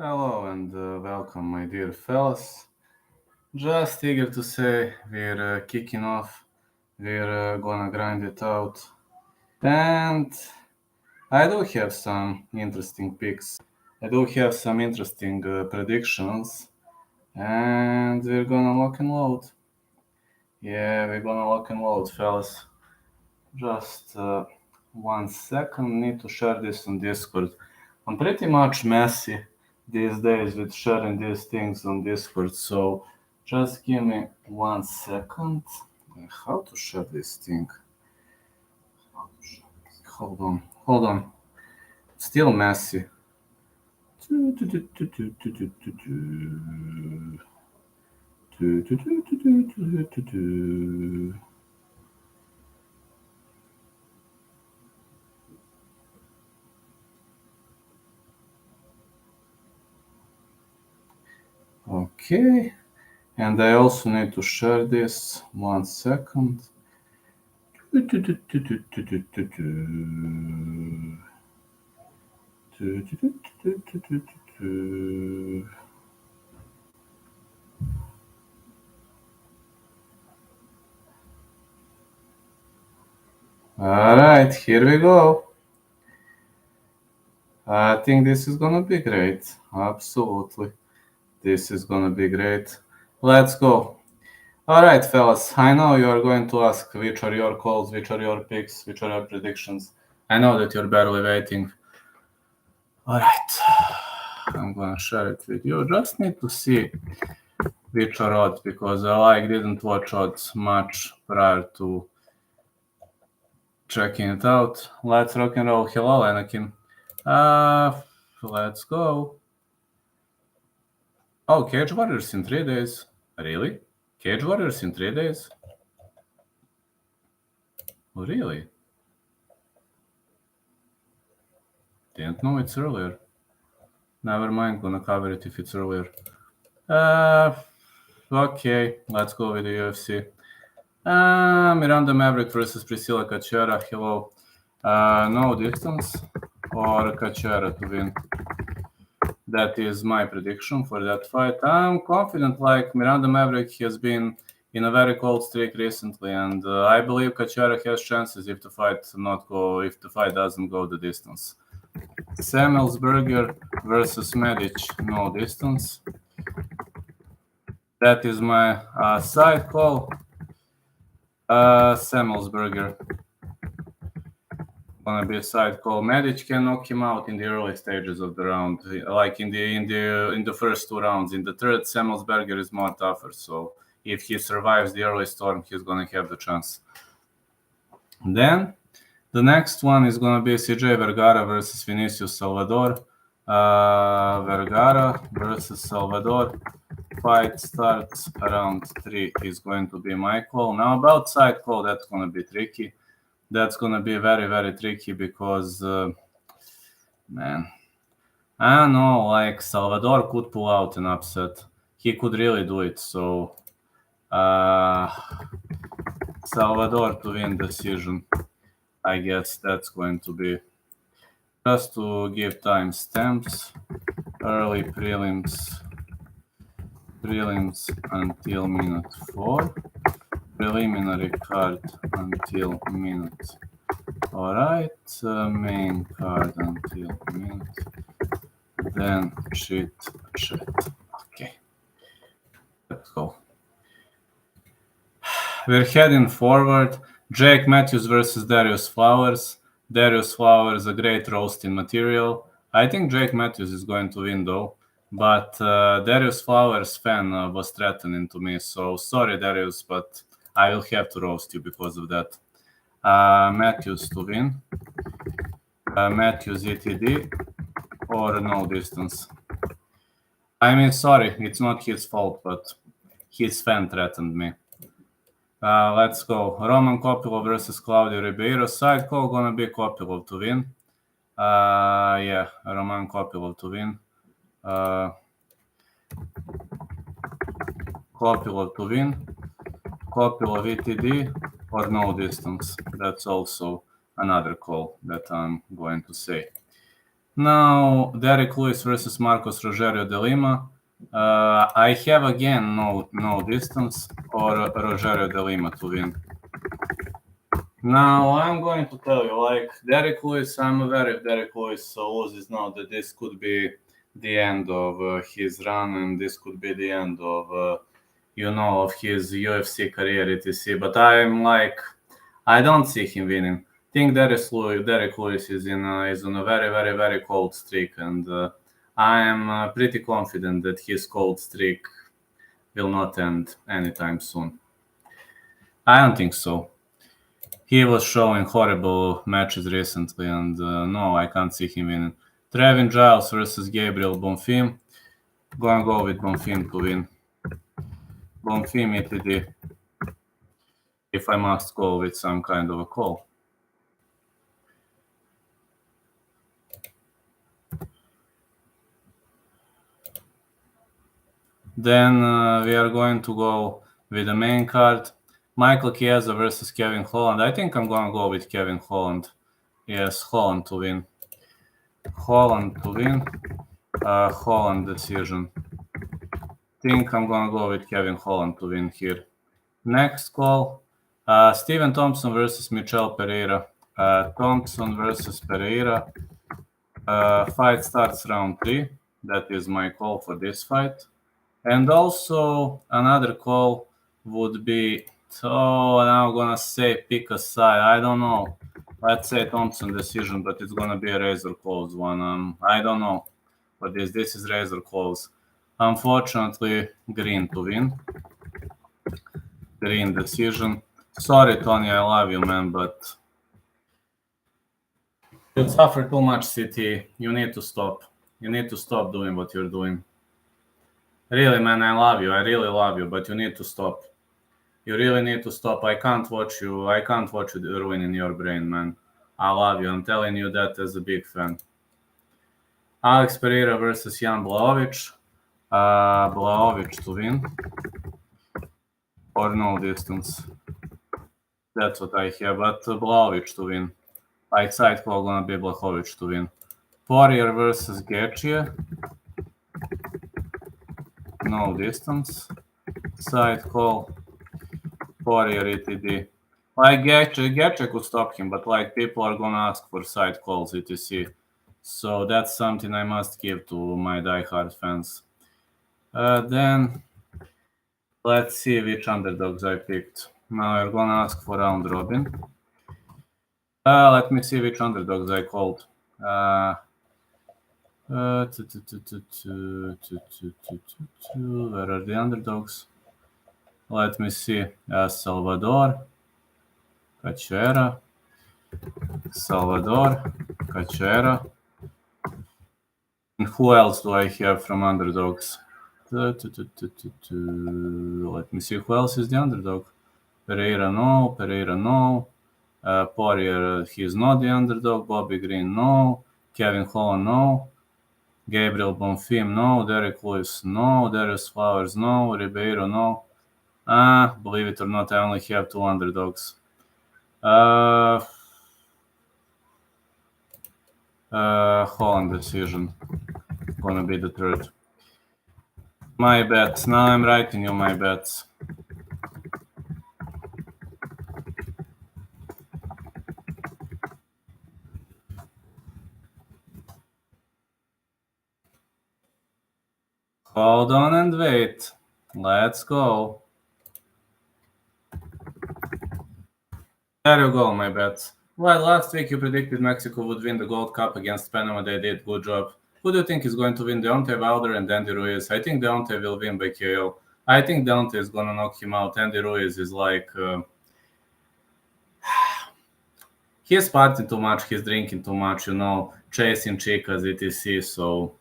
Hello and welcome, my dear fellas. Just eager to say we're kicking off. We're gonna grind it out. And I do have some interesting picks. I do have some interesting predictions. And we're gonna lock and load. Yeah, we're gonna lock and load, fellas. Just 1 second. Need to share this on Discord. I'm pretty much messy these days with sharing these things on Discord, so just give me 1 second. How to share this thing? Hold on. Still messy. Okay, and I also need to share this. 1 second. Alright, here we go. I think this is gonna be great. Absolutely. This is gonna be great. Let's go. Alright, fellas, I know you are going to ask which are your calls, which are your picks, which are your predictions. I know that you're barely waiting. Alright, I'm gonna share it with you. Just need to see which are odds because I didn't watch odds much prior to checking it out. Let's rock and roll. Hello, Anakin. Let's go. Oh, Cage Warriors in 3 days. Really? Cage Warriors in 3 days? Really? Didn't know it's earlier. Never mind, gonna cover it if it's earlier. Okay, let's go with the UFC. Miranda Maverick versus Priscilla Cachoeira. Hello. No distance or Cachoeira to win. That is my prediction for that fight. I'm confident like Miranda Maverick has been in a very cold streak recently, and I believe Cachoeira has chances if the fight doesn't go the distance. Samuelsberger versus Medic, no distance. That is my side call. Samuelsberger. Gonna be a side call. Medic can knock him out in the early stages of the round, like in the first 2 rounds. In the third, Samuelsberger is more tougher. So if he survives the early storm, he's gonna have the chance. Then the next one is gonna be CJ Vergara versus Vinicius Salvador. Vergara versus Salvador. Fight starts around 3 is going to be my call. Now about side call, that's gonna be tricky. That's gonna be very, very tricky because, man, I don't know, like Salvador could pull out an upset. He could really do it. So, Salvador to win decision. I guess that's going to be. Just to give timestamps, early prelims until minute 4, preliminary card until minute. Alright, main card until minute, then Chit Chat. Okay, let's go. We're heading forward. Jake Matthews versus Darius Flowers. Darius Flowers, a great roasting material. I think Jake Matthews is going to win though, but Darius Flowers fan was threatening to me, so sorry Darius, but I will have to roast you because of that. Matthews to win. Matthews ETD or no distance. I mean, sorry, it's not his fault, but his fan threatened me. Let's go. Roman Kopilov versus Claudio Ribeiro. Side call gonna be Kopilov to win. Yeah, Roman Kopilov to win. Kopilov to win. Kopilov ETD or no distance. That's also another call that I'm going to say. Now, Derek Lewis versus Marcos Rogerio de Lima. I have again no distance or Rogerio de Lima to win. Now, I'm going to tell you, like, Derek Lewis, I'm aware if Derek Lewis loses now that this could be the end of his run and this could be the end of, of his UFC career, etc. But I'm like, I don't see him winning. I think Derek Lewis is on a very, very, very cold streak, and I am pretty confident that his cold streak will not end anytime soon. I don't think so. He was showing horrible matches recently, and no, I can't see him winning. Trevin Giles versus Gabriel Bonfim. Gonna go with Bonfim to win. Bonfim ETD. If I must go with some kind of a call. Then we are going to go with the main card. Michael Chiesa versus Kevin Holland. I think I'm going to go with Kevin Holland. Yes, Holland to win. Holland to win. Holland decision. Think I'm going to go with Kevin Holland to win here. Next call. Steven Thompson versus Michel Pereira. Thompson versus Pereira. Fight starts round 3. That is my call for this fight. And also another call would be, now I'm gonna say pick a side. I don't know. Let's say Thompson decision, but it's gonna be a razor close one. I don't know. But this is razor close. Unfortunately, Green to win. Green decision. Sorry, Tony, I love you, man, but you suffer too much, CT. You need to stop. You need to stop doing what you're doing. Really, man, I love you. I really love you, but you need to stop. You really need to stop. I can't watch you. I can't watch you ruining your brain, man. I love you. I'm telling you that as a big fan. Alex Pereira versus Jan Blaovic. Blaovic to win. Or no distance. That's what I have. But Blaovic to win. Like side call gonna be Blahovic to win. Poirier versus Gaethje. No distance. Side call. Poirier ETD. Like Gaethje could stop him, but like people are gonna ask for side calls, etc. So that's something I must give to my diehard fans. Then let's see which underdogs I picked. Now you're gonna ask for round robin. Let me see which underdogs I called. Where are the underdogs? Let me see. Salvador, Cachoeira, Cachoeira. And who else do I have from underdogs? Let me see who else is the underdog. Pereira, no. Poirier, he's not the underdog. Bobby Green, no. Kevin Holland, no. Gabriel Bonfim, no. Derek Lewis, no. Darius Flowers, no. Ribeiro, no. Believe it or not, I only have 2 underdogs. Holland decision. Gonna be the third. My bets. Now I'm writing you my bets. Hold on and wait. Let's go. There you go, my bets. Well, last week you predicted Mexico would win the Gold Cup against Panama. They did. Good job. Who do you think is going to win, Deontay Wilder and Andy Ruiz? I think Deontay will win by KO. I think Deontay is going to knock him out. Andy Ruiz is like... he's partying too much. He's drinking too much, chasing chicas, etc. So...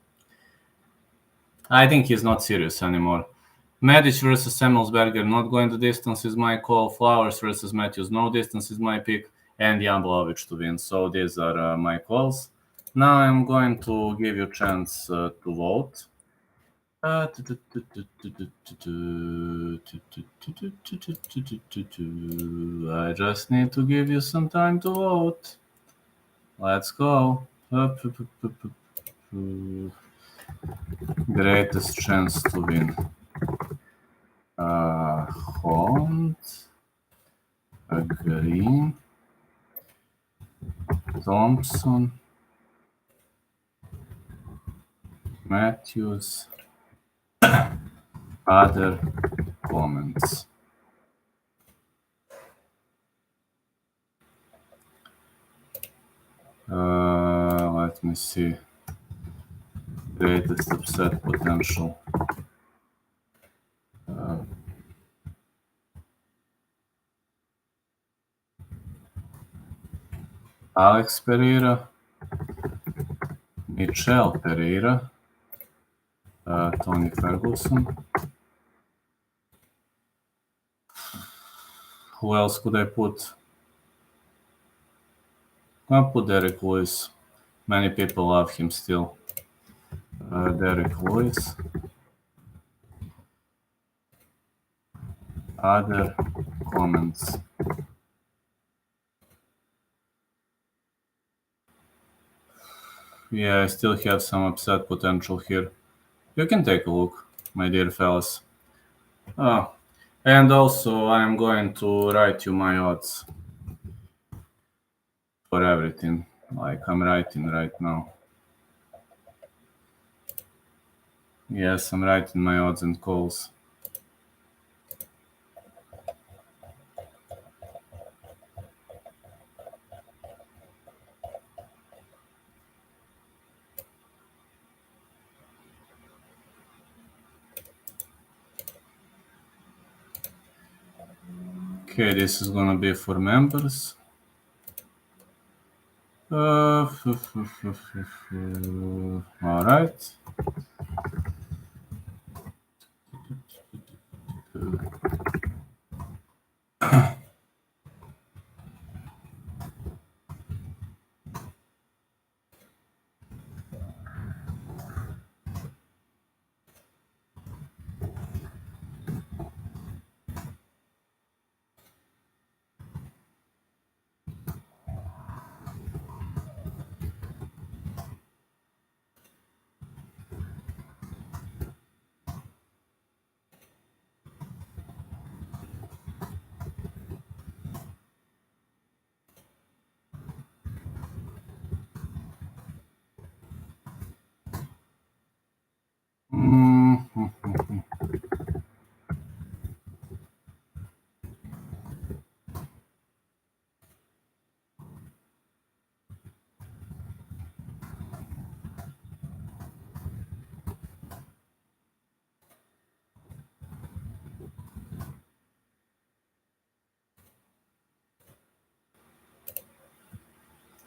I think he's not serious anymore. Medic versus Samuelsberger, not going the distance is my call. Flowers versus Matthews, no distance is my pick. And Jan Blaovic to win. So these are my calls. Now I'm going to give you a chance to vote. I just need to give you some time to vote. Let's go. Greatest chance to win. Hunt, Green, Thompson, Matthews. Other comments. Let me see. Greatest upset potential. Alex Pereira, Michel Pereira, Tony Ferguson. Who else could I put? I'll put Derek Lewis. Many people love him still. Derek Lewis. Other comments. Yeah, I still have some upset potential here. You can take a look, my dear fellas. Oh, and also I'm going to write you my odds for everything, like I'm writing right now. Yes, I'm writing my odds and calls. Okay, this is gonna be for members. Alright.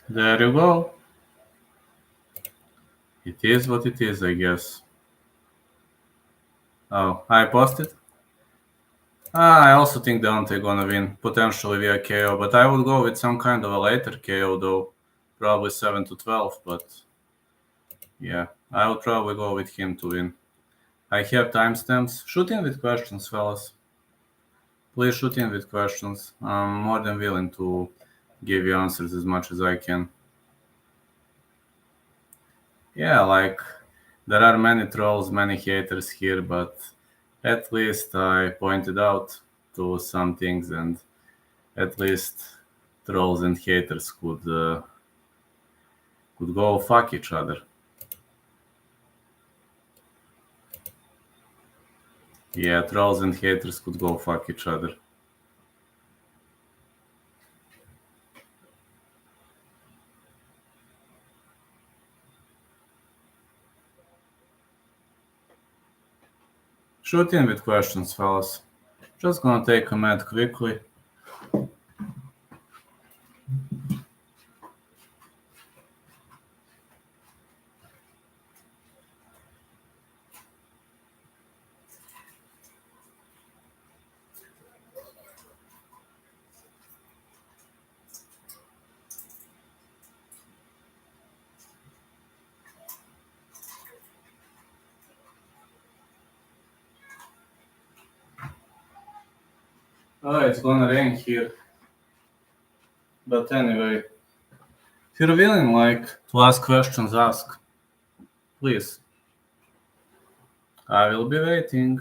There you go. It is what it is, I guess. Oh, I posted? I also think Deontay gonna win, potentially via KO, but I would go with some kind of a later KO though. Probably 7-12, but yeah, I would probably go with him to win. I have timestamps. Shoot in with questions, fellas. Please shoot in with questions. I'm more than willing to give you answers as much as I can. Yeah, like, there are many trolls, many haters here, but at least I pointed out to some things, and at least trolls and haters could go fuck each other. Yeah, trolls and haters could go fuck each other. Shoot in with questions, fellas. Just gonna take a med quickly. Oh, it's gonna rain here. But anyway, if you're willing, like, to ask questions, ask. Please. I will be waiting.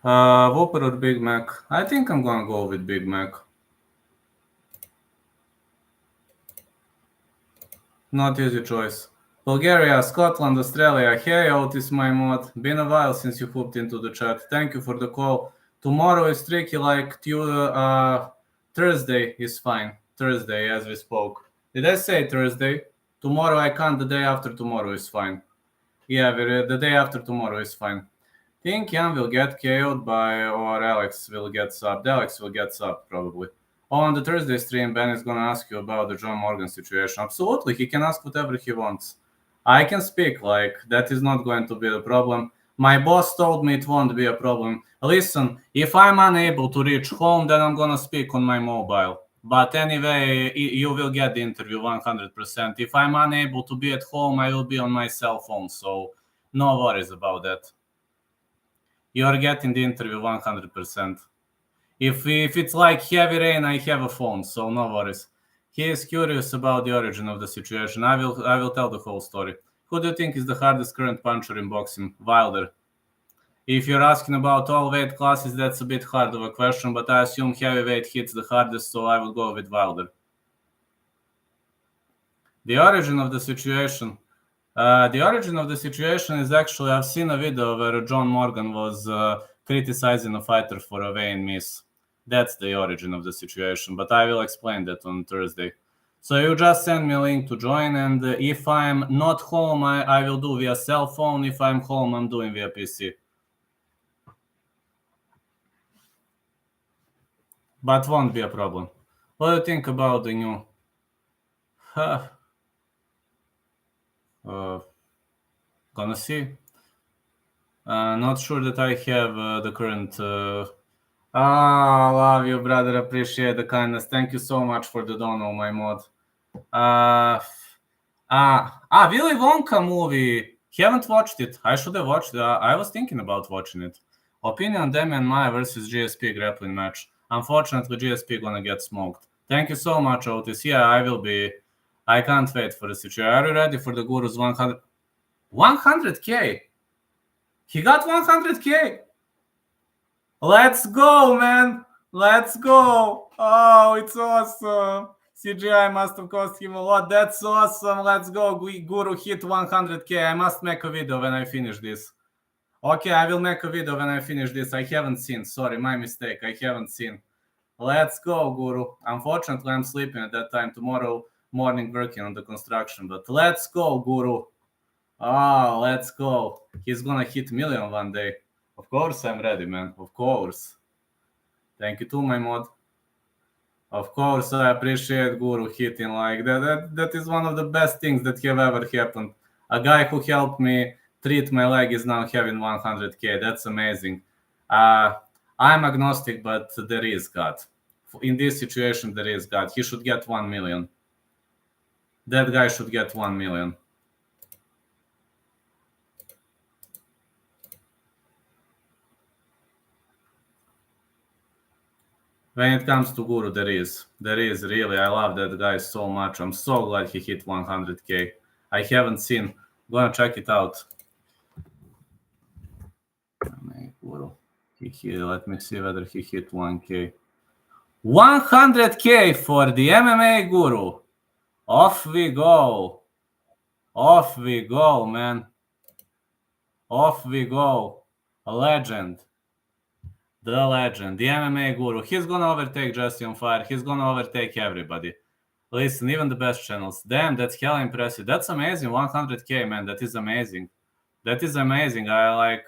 Whopper or Big Mac? I think I'm gonna go with Big Mac. Not easy choice. Bulgaria, Scotland, Australia. Hey, Otis, my mod. Been a while since you hopped into the chat. Thank you for the call. Tomorrow is tricky, like Thursday is fine. Thursday, as we spoke. Did I say Thursday? Tomorrow I can't. The day after tomorrow is fine. Yeah, the day after tomorrow is fine. Think Jan will get KO'd by, or Alex will get subbed. Alex will get subbed, probably. On the Thursday stream, Ben is going to ask you about the John Morgan situation. Absolutely, he can ask whatever he wants. I can speak, like, that is not going to be the problem. My boss told me it won't be a problem. Listen, if I'm unable to reach home, then I'm going to speak on my mobile. But anyway, you will get the interview 100%. If I'm unable to be at home, I will be on my cell phone. So no worries about that. You're getting the interview 100%. If it's like heavy rain, I have a phone, so no worries. He is curious about the origin of the situation. I will tell the whole story. Who do you think is the hardest current puncher in boxing? Wilder. If you're asking about all weight classes, that's a bit hard of a question, but I assume heavyweight hits the hardest, so I will go with Wilder. The origin of the situation. The origin of the situation is actually, I've seen a video where John Morgan was criticizing a fighter for a weigh-in miss. That's the origin of the situation, but I will explain that on Thursday. So you just send me a link to join, and if I'm not home, I will do via cell phone. If I'm home, I'm doing via PC. But won't be a problem. What do you think about the new... gonna see. Not sure that I have the current... love you, brother. Appreciate the kindness. Thank you so much for the dono, my mod. Willy Wonka movie. Haven't watched it. I should have watched it. I was thinking about watching it. Opinion Damian Maia versus GSP grappling match. Unfortunately, GSP gonna get smoked. Thank you so much, Otis. Yeah, I will be. I can't wait for the situation. Are you ready for the Guru's 100? 100K? He got 100K? Let's go, man. Let's go. Oh, it's awesome. CGI must have cost him a lot. That's awesome. Let's go. Guru hit 100K. I must make a video when I finish this. Okay, I will make a video when I finish this. I haven't seen. Sorry, my mistake. I haven't seen. Let's go, Guru. Unfortunately, I'm sleeping at that time. Tomorrow morning working on the construction. But let's go, Guru. Oh, let's go. He's gonna hit million one day. Of course I'm ready, man. Of course. Thank you too, my mod. Of course, I appreciate Guru hitting like that. That is one of the best things that have ever happened. A guy who helped me treat my leg is now having 100K. That's amazing. I'm agnostic, but there is God. In this situation, there is God. He should get 1 million. That guy should get 1 million. When it comes to Guru, there is really. I love that guy so much. I'm so glad he hit 100K. I haven't seen. Gonna check it out. Guru. Let me see whether he hit 1K. 100K for the MMA Guru. Off we go. Off we go, man. Off we go. A legend. The legend, the MMA Guru. He's gonna overtake Jesse on Fire. He's gonna overtake everybody. Listen, even the best channels. Damn, that's hella impressive. That's amazing. 100K, man. That is amazing. That is amazing. I like...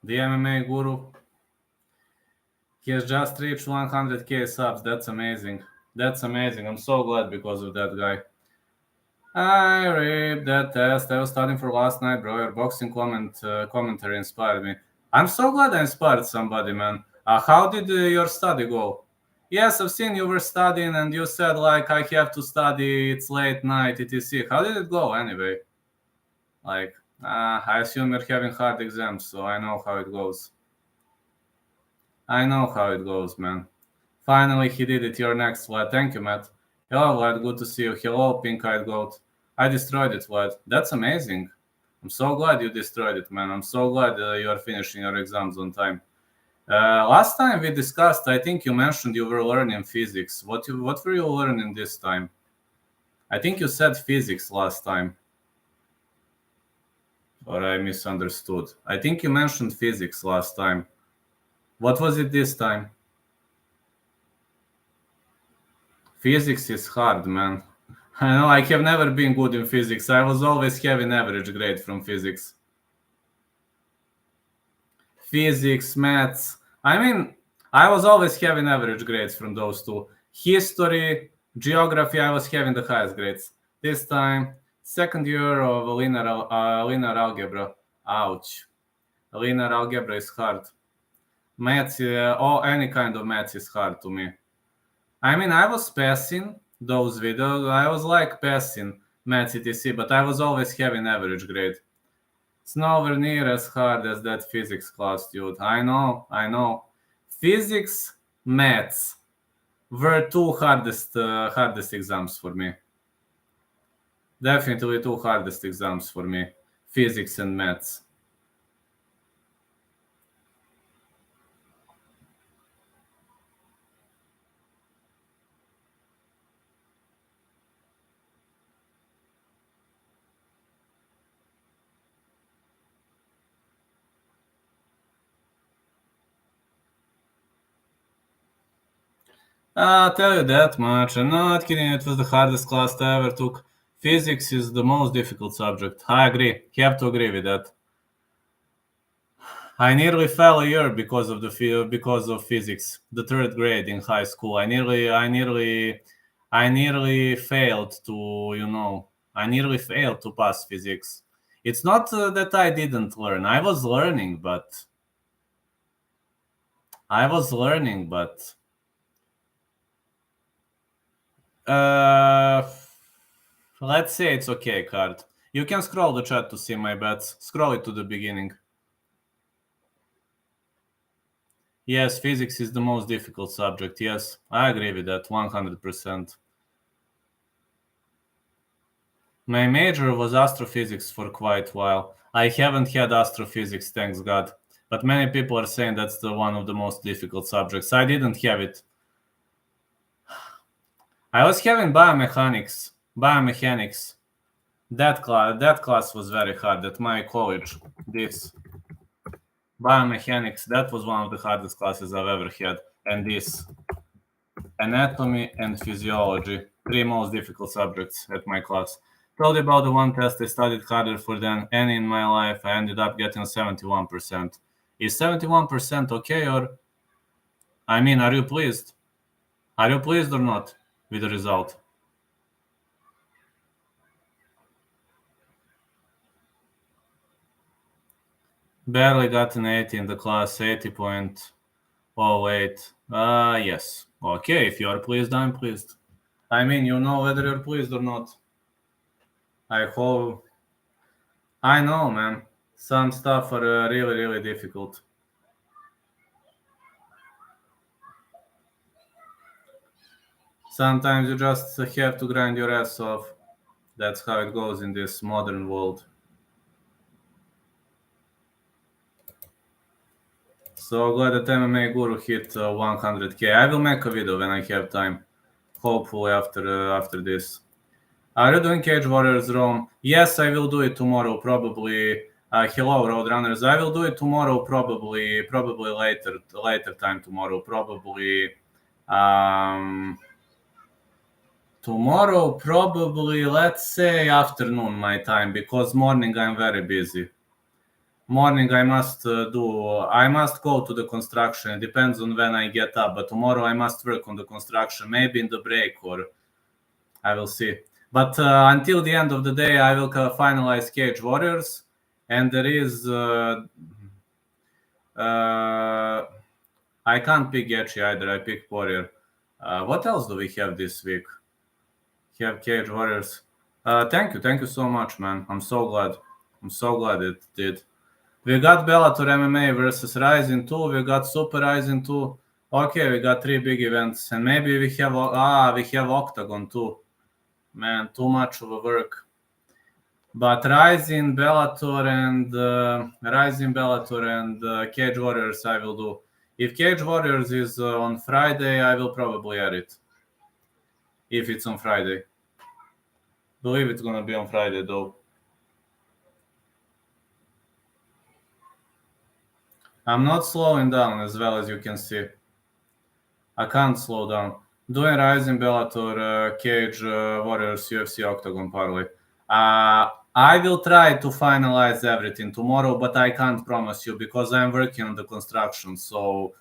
the MMA Guru. He has just reached 100K subs. That's amazing. That's amazing. I'm so glad because of that guy. I ripped that test. I was studying for last night, bro. Your boxing commentary inspired me. I'm so glad I inspired somebody, man. How did your study go? Yes, I've seen you were studying and you said like I have to study, it's late night, etc. How did it go anyway? Like, I assume you're having hard exams, so I know how it goes. I know how it goes, man. Finally, he did it. You're next, Vlad. Thank you, Matt. Hello, Vlad. Good to see you. Hello, Pink-Eyed Goat. I destroyed it, Vlad. That's amazing. I'm so glad you destroyed it, man. I'm so glad you are finishing your exams on time. Last time we discussed, I think you mentioned you were learning physics. What were you learning this time? I think you said physics last time. Or I misunderstood. I think you mentioned physics last time. What was it this time? Physics is hard, man. I know I have never been good in physics. I was always having average grade from physics. Physics, maths. I mean, I was always having average grades from those two. History, geography, I was having the highest grades. This time, second year of linear algebra. Ouch. Linear algebra is hard. Maths, or any kind of maths is hard to me. I mean, I was passing those videos. I was like passing maths etc, but I was always having average grade. It's nowhere near as hard as that physics class, dude. I know. Physics, maths were two hardest exams for me. Definitely two hardest exams for me. Physics and maths. I'll tell you that much. I'm not kidding. It was the hardest class I ever took. Physics is the most difficult subject. I agree. Have to agree with that. I nearly fell a year because of physics. The third grade in high school. I nearly failed to I nearly failed to pass physics. It's not that I didn't learn. I was learning, but uh, let's say it's okay, Card. You can scroll the chat to see my bets. Scroll it to the beginning. Yes, physics is the most difficult subject. Yes, I agree with that 100%. My major was astrophysics for quite a while. I haven't had astrophysics, thanks God. But many people are saying that's one of the most difficult subjects. I didn't have it. I was having biomechanics. That class was very hard at my college. This biomechanics, that was one of the hardest classes I've ever had. And this anatomy and physiology, three most difficult subjects at my class. Told you about the one test I studied harder for than any in my life. I ended up getting 71%. Is 71% okay, or I mean, are you pleased? Are you pleased or not with the result? Barely got an 80 in the class, 80.08. Yes. Okay, if you are pleased, I'm pleased. I mean, you know whether you're pleased or not. I hope. I know, man. Some stuff are really, really difficult. Sometimes you just have to grind your ass off. That's how it goes in this modern world. So glad that MMA Guru hit 100k. I will make a video when I have time. Hopefully after this. Are you doing Cage Warriors Rome? Yes, I will do it tomorrow. Probably. Hello, Roadrunners. I will do it tomorrow. Probably later time tomorrow. Probably. Tomorrow, probably, let's say afternoon my time, because morning I'm very busy. Morning I must go to the construction. It depends on when I get up, but tomorrow I must work on the construction, maybe in the break, or I will see. But until the end of the day, I will finalize Cage Warriors, and there is I can't pick Gaethje either. I pick Poirier. What else do we have this week? We have Cage Warriors. Thank you so much, man. I'm so glad it did. We got Bellator MMA versus Rising 2. We got Super Rising 2. Okay, we got 3 big events, and maybe we have Octagon too. Man, too much of a work. But Rising Bellator and Cage Warriors I will do. If Cage Warriors is on Friday, I will probably add it. If it's on Friday. Believe it's gonna be on Friday though. I'm not slowing down as well as you can see. I can't slow down. Doing Rising Bellator, Cage Warriors, UFC Octagon parlay. I will try to finalize everything tomorrow, but I can't promise you because I'm working on the construction. So,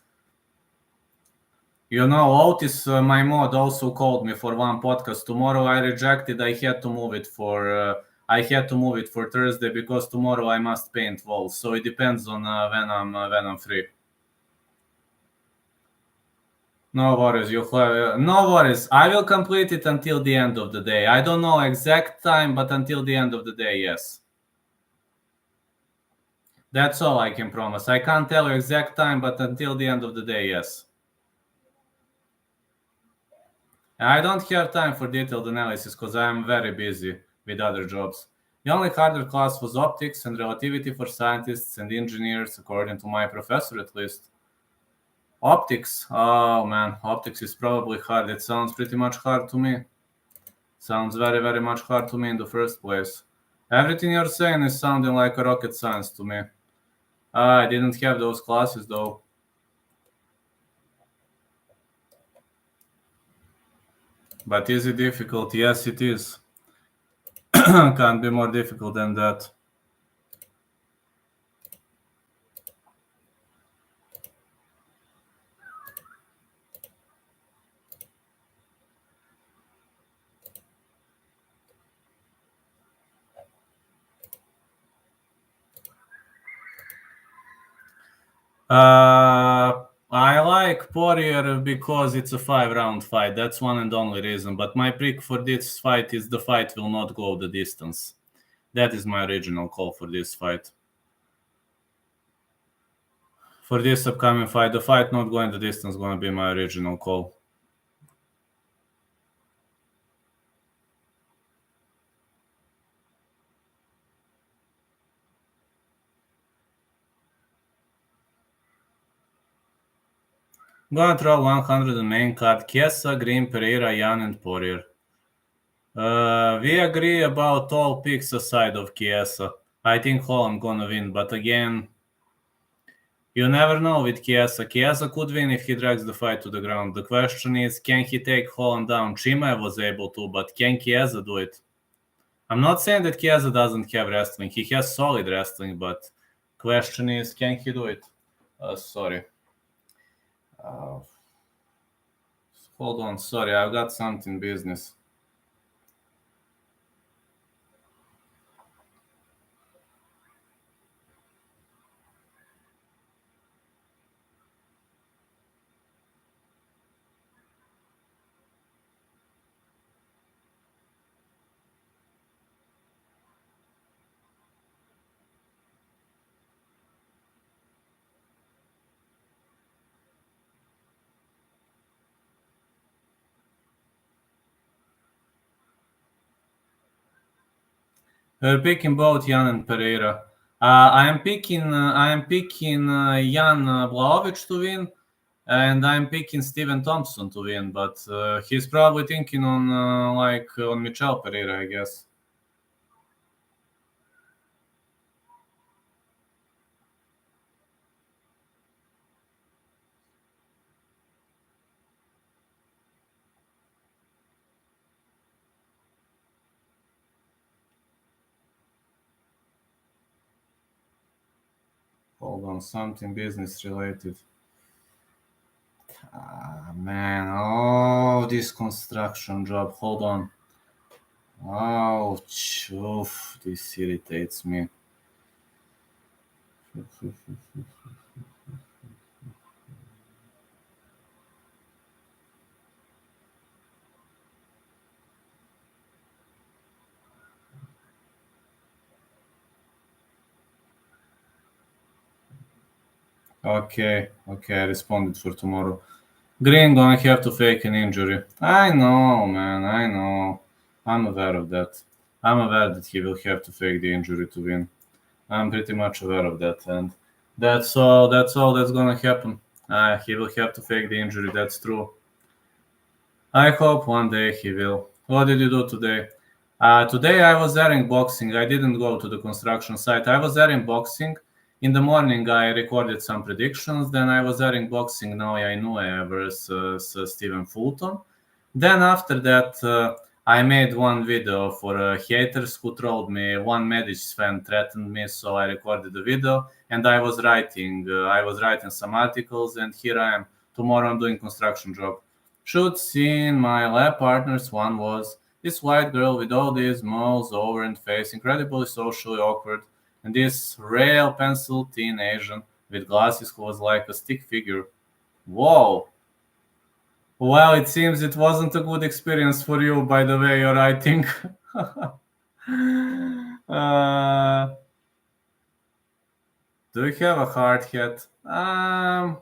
Otis, my mod, also called me for one podcast tomorrow. I rejected. I had to move it for Thursday because tomorrow I must paint walls. So it depends on when I'm free. No worries, no worries. I will complete it until the end of the day. I don't know exact time, but until the end of the day, yes. That's all I can promise. I can't tell you exact time, but until the end of the day, yes. I don't have time for detailed analysis because I am very busy with other jobs. The only harder class was optics and relativity for scientists and engineers, according to my professor at least. Optics? Oh man, optics is probably hard. It sounds pretty much hard to me. Sounds very, very much hard to me in the first place. Everything you're saying is sounding like a rocket science to me. I didn't have those classes though. But is it difficult? Yes, it is. Can't be more difficult than that. I like Poirier because it's a 5-round fight. That's one and only reason. But my pick for this fight is the fight will not go the distance. That is my original call for this fight. For this upcoming fight, the fight not going the distance going to be my original call. Gonna throw 100 on main card. Chiesa, Green, Pereira, Yan, and Poirier. We agree about all picks aside of Chiesa. I think Holland gonna win, but again, you never know with Chiesa. Chiesa could win if he drags the fight to the ground. The question is, can he take Holland down? Chimaev was able to, but can Chiesa do it? I'm not saying that Chiesa doesn't have wrestling. He has solid wrestling, but question is, can he do it? Sorry. Hold on, sorry, I've got something business. We're picking both Jan and Pereira. I am picking Jan Blaovic to win, and I'm picking Steven Thompson to win. But he's probably thinking on on Michel Pereira, I guess. Hold on, something business related. Man, oh, this construction job. Hold on. Oh, oof, this irritates me. Okay, I responded for tomorrow. Green gonna have to fake an injury. I know, man, I know. I'm aware of that. I'm aware that he will have to fake the injury to win. I'm pretty much aware of that, and that's all that's gonna happen. He will have to fake the injury, that's true. I hope one day he will. What did you do today? Today I was there in boxing. I didn't go to the construction site. I was there in boxing. In the morning I recorded some predictions. Then I was there in boxing Naoya Inoue versus Stephen Fulton. Then after that I made one video for haters who trolled me. One Medic fan threatened me, so I recorded the video and I was writing some articles, and here I am. Tomorrow I'm doing construction job. Should seen my lab partners. One was this white girl with all these moles over and face, incredibly socially awkward, and this real pencil teen Asian with glasses who was like a stick figure. Whoa! Well, it seems it wasn't a good experience for you, by the way you're writing. uh, do you have a hard hat? I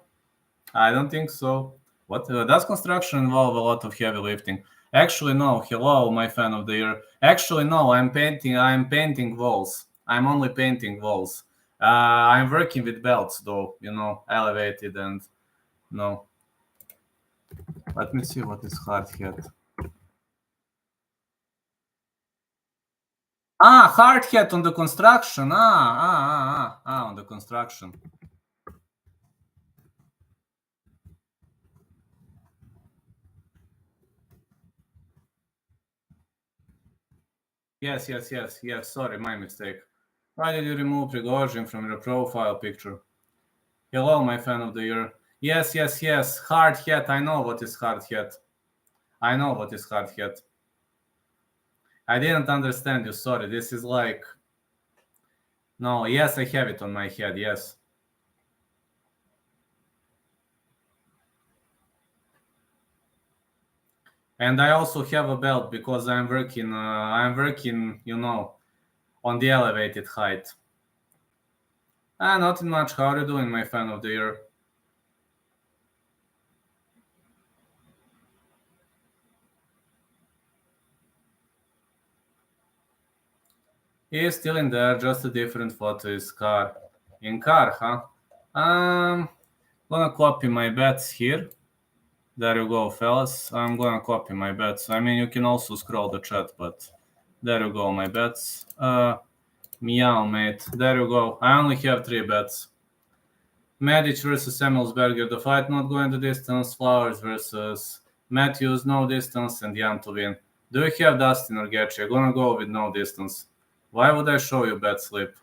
don't think so. What does construction involve a lot of heavy lifting? Actually, no. Hello, my fan of the year. Actually, no. I'm painting. I'm painting walls. I'm only painting walls. I'm working with belts, though. Elevated and no. Let me see what is hard hat. Hard hat on the construction. On the construction. Yes. Sorry, my mistake. Why did you remove Prigozhin from your profile picture? Hello, my fan of the year. Yes. Hard hat. I know what is hard hat. I know what is hard hat. I didn't understand you. Sorry. This is like... No, yes, I have it on my head. Yes. And I also have a belt because I'm working, on the elevated height. Nothing much. How are you doing, my fan of the year? He is still in there, just a different photo is car. In car, huh? Gonna copy my bets here. There you go, fellas. I'm gonna copy my bets. I mean, you can also scroll the chat, but there you go, my bets. Meow, mate. There you go. I only have 3 bets. Medic versus Emmelsberger, the fight not going the distance. Flowers versus Matthews, no distance, and Jan to win. Do you have Dustin or Gaethje? I'm gonna go with no distance. Why would I show you bet slip?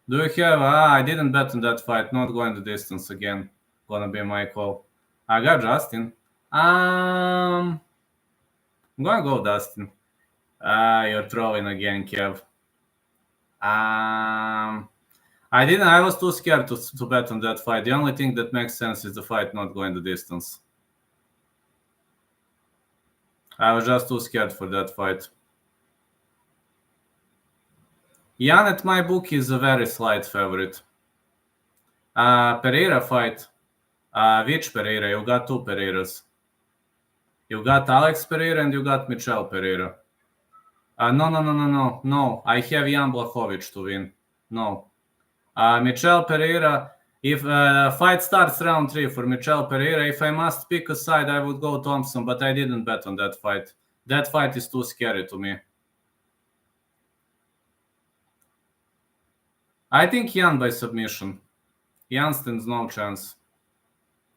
Do you have... I didn't bet on that fight. Not going the distance again. Gonna be my call. I got Justin. I'm gonna go Dustin. You're trolling again, Kev. I was too scared to bet on that fight. The only thing that makes sense is the fight not going the distance. I was just too scared for that fight. Jan at my book is a very slight favorite. Pereira fight. Which Pereira? You got 2 Pereiras. You got Alex Pereira and you got Michel Pereira. No. I have Jan Blachowicz to win. No. Michel Pereira, if fight starts round 3 for Michel Pereira, if I must pick a side, I would go Thompson, but I didn't bet on that fight. That fight is too scary to me. I think Jan by submission. Jan stands no chance.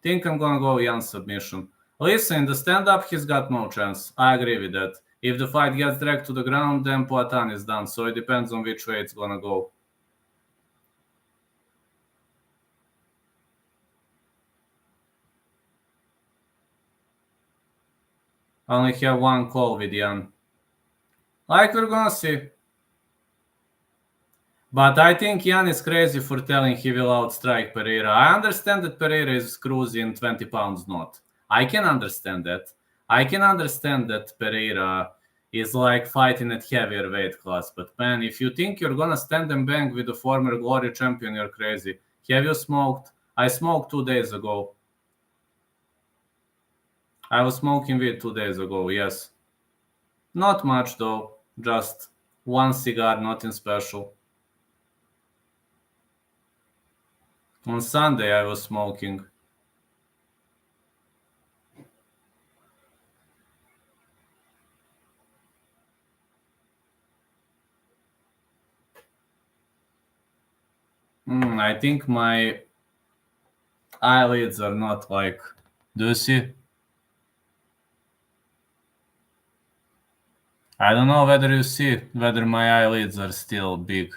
Think I'm gonna go Jan submission. Listen, in the stand-up, he's got no chance. I agree with that. If the fight gets dragged to the ground, then Poatan is done, so it depends on which way it's gonna go. I only have 1 call with Jan. Like we're gonna see. But I think Jan is crazy for telling he will outstrike Pereira. I understand that Pereira is cruising 20 pounds not. I can understand that. I can understand that Pereira is like fighting at heavier weight class. But man, if you think you're gonna stand and bang with the former Glory champion, you're crazy. Have you smoked? I smoked 2 days ago. I was smoking weed 2 days ago, yes. Not much though, just one cigar, nothing special. On Sunday I was smoking. I think my eyelids are not like... Do you see? I don't know whether you see whether my eyelids are still big.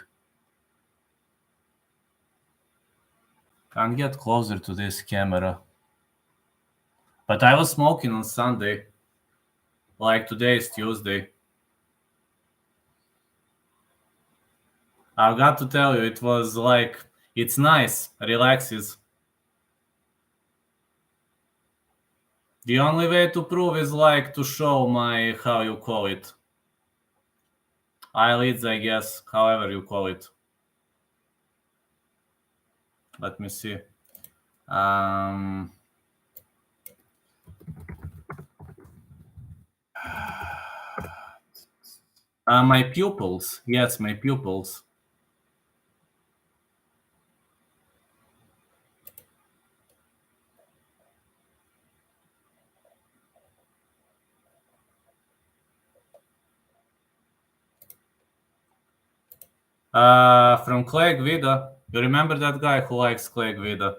Can't get closer to this camera. But I was smoking on Sunday. Like today is Tuesday. I've got to tell you, it was like, it's nice, relaxes. The only way to prove is like to show my, how you call it, eyelids, I guess, however you call it. Let me see. My pupils. Yes, my pupils. From Clegg Vida. You remember that guy who likes Clegg Vida?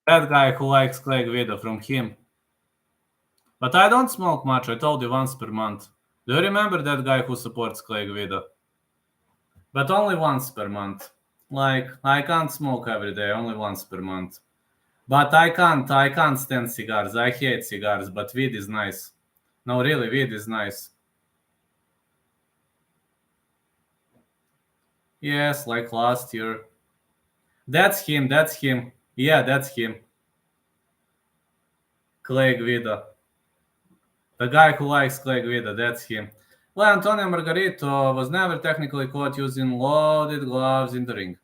That guy who likes Clegg Vida, from him. But I don't smoke much, I told you, once per month. Do you remember that guy who supports Clegg Vida? But only once per month. Like, I can't smoke every day, only once per month. But I can't stand cigars. I hate cigars, but weed is nice. No, really, weed is nice. Yes, like last year. That's him. Yeah, that's him. Clegg Vida. The guy who likes Clegg Vida, that's him. Well, Antonio Margarito was never technically caught using loaded gloves in the ring.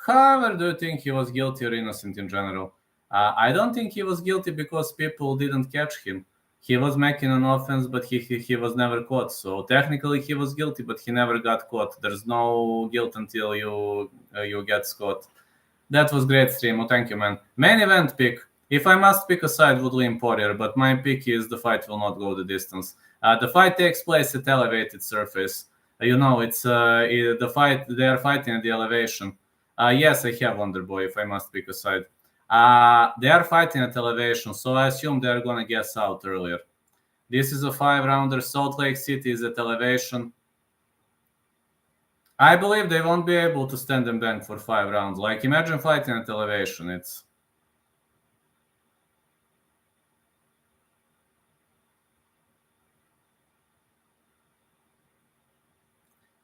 However, do you think he was guilty or innocent in general? I don't think he was guilty because people didn't catch him. He was making an offense, but he was never caught. So technically he was guilty, but he never got caught. There's no guilt until you get caught. That was great stream. Oh, thank you, man. Main event pick. If I must pick a side, would lean Poirier, but my pick is the fight will not go the distance. The fight takes place at elevated surface. It's the fight. They are fighting at the elevation. Yes, I have Wonderboy. If I must pick a side, they are fighting at elevation, so I assume they are gonna guess out earlier. This is a 5-rounder. Salt Lake City is at elevation. I believe they won't be able to stand and bang for 5 rounds. Like, imagine fighting at elevation. It's...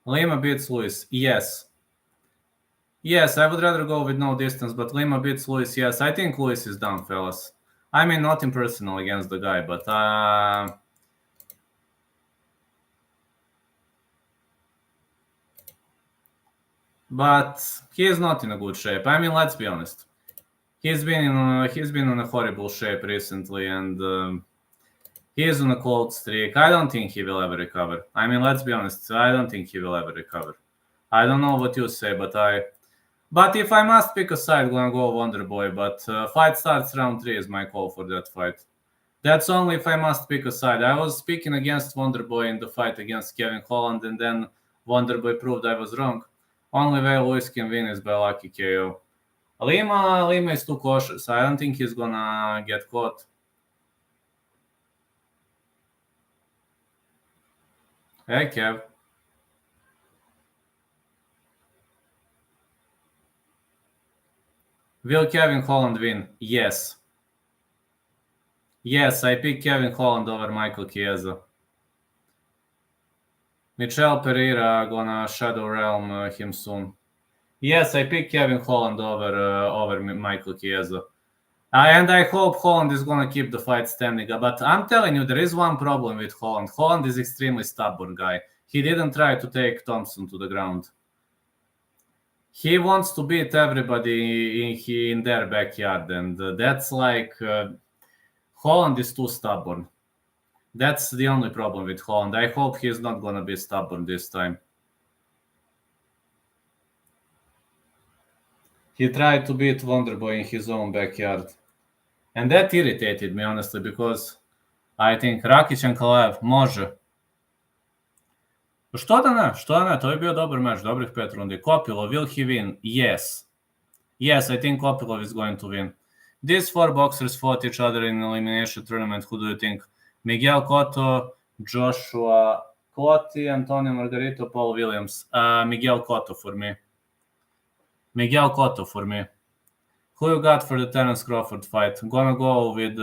Lima beats Lewis. Yes. Yes, I would rather go with no distance, but Lima beats Lewis. Yes, I think Lewis is done, fellas. I mean, nothing personal against the guy, but he is not in a good shape. I mean, let's be honest. He's been in a horrible shape recently, and he is on a cold streak. I don't think he will ever recover. I mean, let's be honest. I don't think he will ever recover. I don't know what you say, but if I must pick a side, I'm gonna go Wonderboy. But fight starts round 3 is my call for that fight. That's only if I must pick a side. I was speaking against Wonderboy in the fight against Kevin Holland, and then Wonderboy proved I was wrong. Only way Lewis can win is by lucky KO. Lima is too cautious. I don't think he's gonna get caught. Hey, Kev. Will Kevin Holland win? Yes. Yes, I pick Kevin Holland over Michael Chiesa. Michel Pereira gonna Shadow Realm him soon. Yes, I pick Kevin Holland over Michael Chiesa. And I hope Holland is going to keep the fight standing. But I'm telling you, there is one problem with Holland. Holland is extremely stubborn guy. He didn't try to take Thompson to the ground. He wants to beat everybody in their backyard. And that's like... Holland is too stubborn. That's the only problem with Holland. I hope he's not going to be stubborn this time. He tried to beat Wonderboy in his own backyard. And that irritated me, honestly, because I think Rakić and Kalaev može. Što da ne, to je bio dobar meč, dobrih 5 rundi. Kopilov, will he win? Yes. Yes, I think Kopilov is going to win. These 4 boxers fought each other in an elimination tournament. Who do you think? Miguel Cotto, Joshua Clottey, Antonio Margarito, Paul Williams. Miguel Cotto for me. Who you got for the Terence Crawford fight? Gonna go with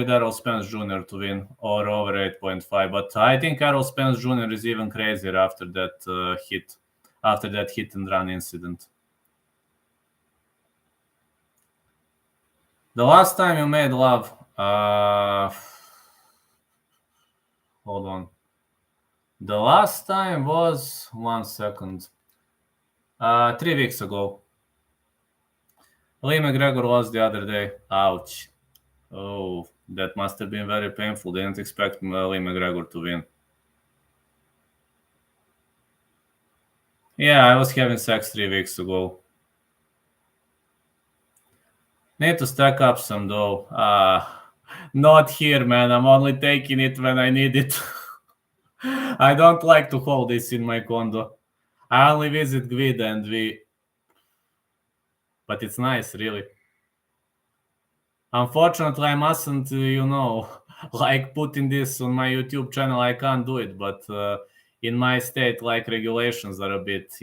Errol Spence Jr. to win or over 8.5. But I think Errol Spence Jr. is even crazier after that hit and run incident. The last time you made love, hold on. The last time was 1 second. 3 weeks ago. Lee McGregor lost the other day. Ouch. Oh, that must have been very painful. Didn't expect Lee McGregor to win. Yeah, I was having sex 3 weeks ago. Need to stack up some dough. Not here, man. I'm only taking it when I need it. I don't like to hold this in my condo. I only visit Gvid and but it's nice, really. Unfortunately, I mustn't, like putting this on my YouTube channel. I can't do it, but in my state, like regulations are a bit,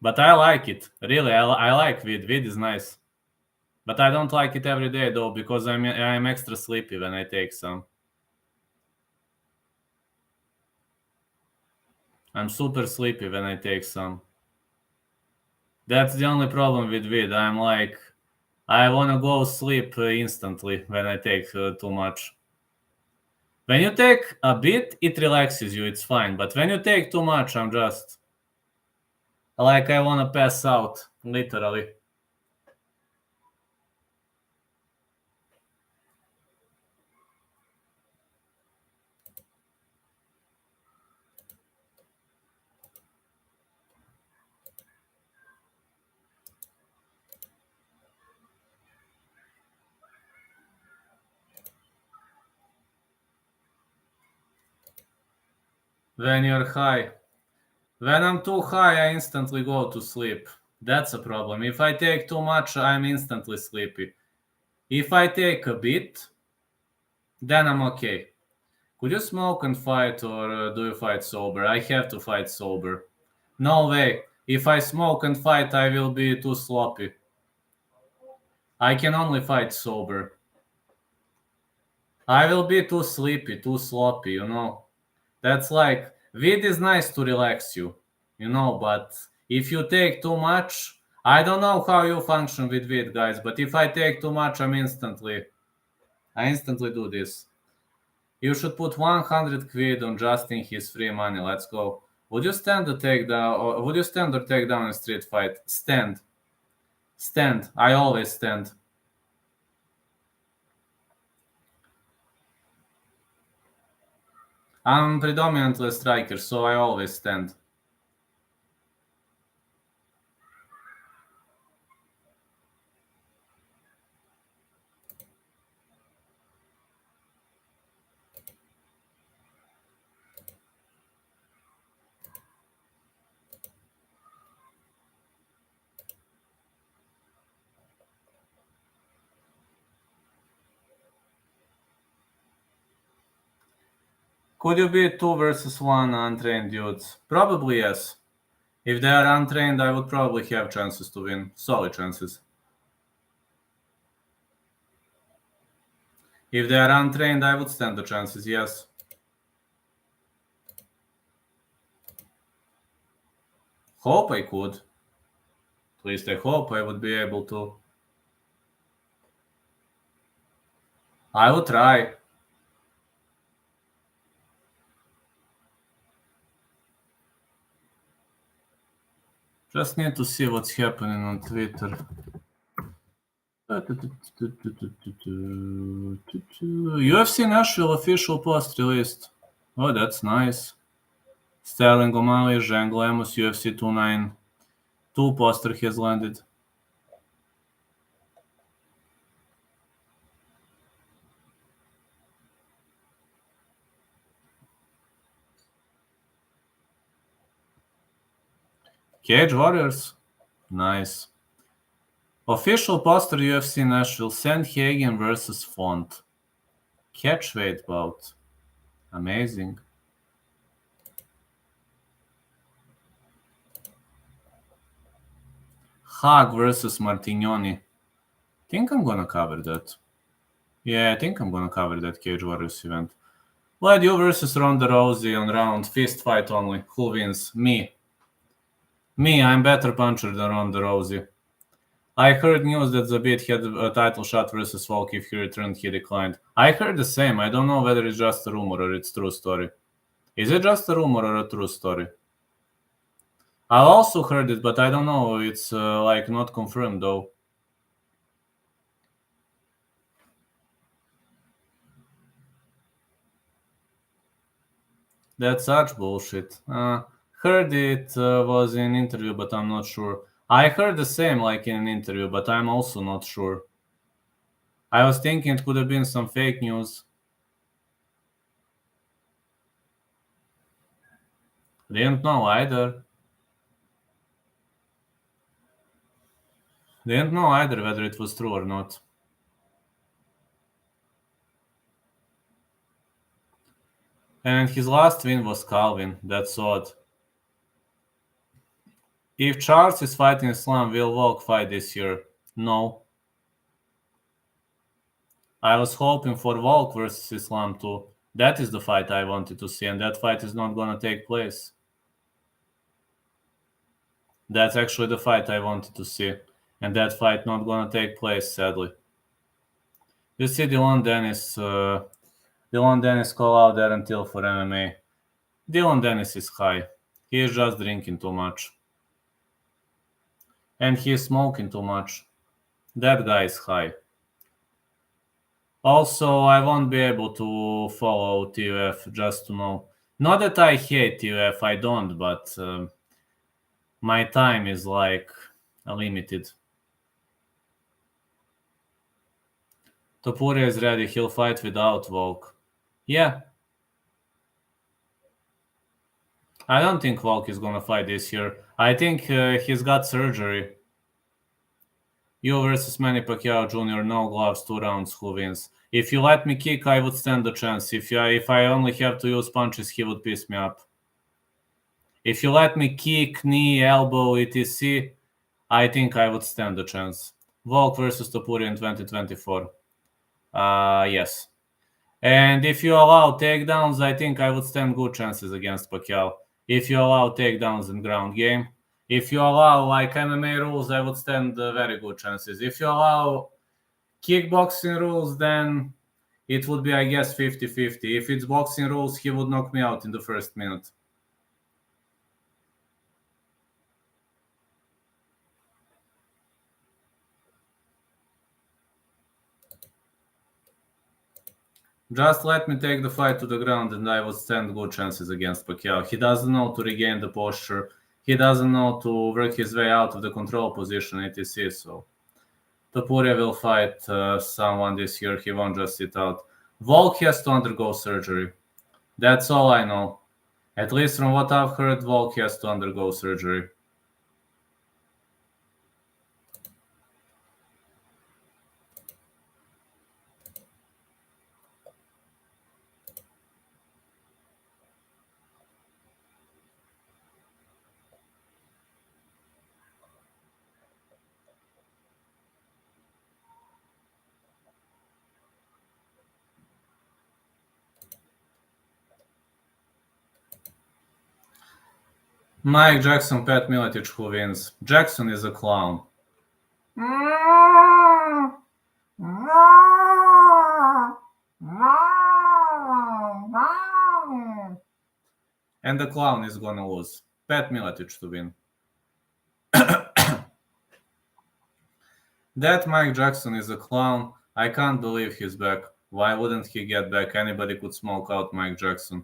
but I like it. Really, I like Vid. Vid is nice. But I don't like it every day, though, because I'm extra sleepy when I take some. I'm super sleepy when I take some. That's the only problem with Vid. I'm like, I want to go sleep instantly when I take too much. When you take a bit, it relaxes you. It's fine. But when you take too much, I'm just like, I want to pass out, literally. When you're high. When I'm too high, I instantly go to sleep. That's a problem. If I take too much, I'm instantly sleepy. If I take a bit, then I'm okay. Could you smoke and fight, or do you fight sober? I have to fight sober. No way. If I smoke and fight, I will be too sloppy. I can only fight sober. I will be too sleepy, too sloppy, That's like, weed is nice to relax you, but if you take too much, I don't know how you function with weed, guys, but if I take too much, I instantly do this. You should put 100 quid on Justin his free money. Let's go. Would you stand or take down in street fight? Stand. I always stand. I'm predominantly a striker, so I always stand. Could you beat 2 versus 1 untrained dudes? Probably yes. If they are untrained, I would probably have chances to win. Solid chances. If they are untrained, I would stand the chances, yes. Hope I could. least I hope I would be able to. I will try. Just need to see what's happening on Twitter. UFC Nashville official post released. Oh, that's nice. Sterling O'Malley, Zhang Lemos, UFC 292 poster has landed. Cage Warriors. Nice. Official poster UFC Nashville. Sandhagen versus Font. Catchweight bout. Amazing. Haag versus Martignoni. Think I'm gonna cover that. Yeah, I think I'm gonna cover that Cage Warriors event. Vladio versus Ronda Rousey on round. Fist fight only. Who wins? Me. I'm better puncher than Ronda Rousey. I heard news that Zabit had a title shot versus Volk. If he returned, he declined. I heard the same. I don't know whether it's just a rumor or it's true story. Is it just a rumor or a true story? I also heard it, but I don't know. It's like not confirmed though. That's such bullshit. Heard it was in an interview, but I'm not sure. I heard the same like in an interview, but I'm also not sure. I was thinking it could have been some fake news. Didn't know either. Didn't know either whether it was true or not. And his last win was Calvin. That's odd. If Charles is fighting Islam, will Volk fight this year? No. I was hoping for Volk versus Islam too. That is the fight I wanted to see, and that fight is not gonna take place. That's actually the fight I wanted to see, and that fight not gonna take place, sadly. You see Dylan Dennis call out Darren Till for MMA. Dylan Dennis is high. He is just drinking too much. And he is smoking too much. That guy is high. Also, I won't be able to follow TUF just to know. Not that I hate TUF, I don't, but my time is like limited. Topuria is ready, he'll fight without Volk. Yeah. I don't think Volk is gonna fight this year. I think he's got surgery. You versus Manny Pacquiao Jr., no gloves, 2 rounds, who wins? If you let me kick, I would stand a chance. If I only have to use punches, he would piss me up. If you let me kick, knee, elbow, etc., I think I would stand a chance. Volk versus Topuria in 2024. Yes. And if you allow takedowns, I think I would stand good chances against Pacquiao. If you allow takedowns in ground game, if you allow like MMA rules, I would stand very good chances. If you allow kickboxing rules, then it would be, I guess, 50-50. If it's boxing rules, he would knock me out in the first minute. Just let me take the fight to the ground and I would stand good chances against Pacquiao. He doesn't know to regain the posture. He doesn't know to work his way out of the control position, etc. So Topuria will fight someone this year. He won't just sit out. Volk has to undergo surgery. That's all I know. At least from what I've heard, Volk has to undergo surgery. Mike Jackson, Pat Miletich, who wins? Jackson is a clown. And the clown is gonna lose. Pat Miletich to win. That Mike Jackson is a clown. I can't believe he's back. Why wouldn't he get back? Anybody could smoke out Mike Jackson.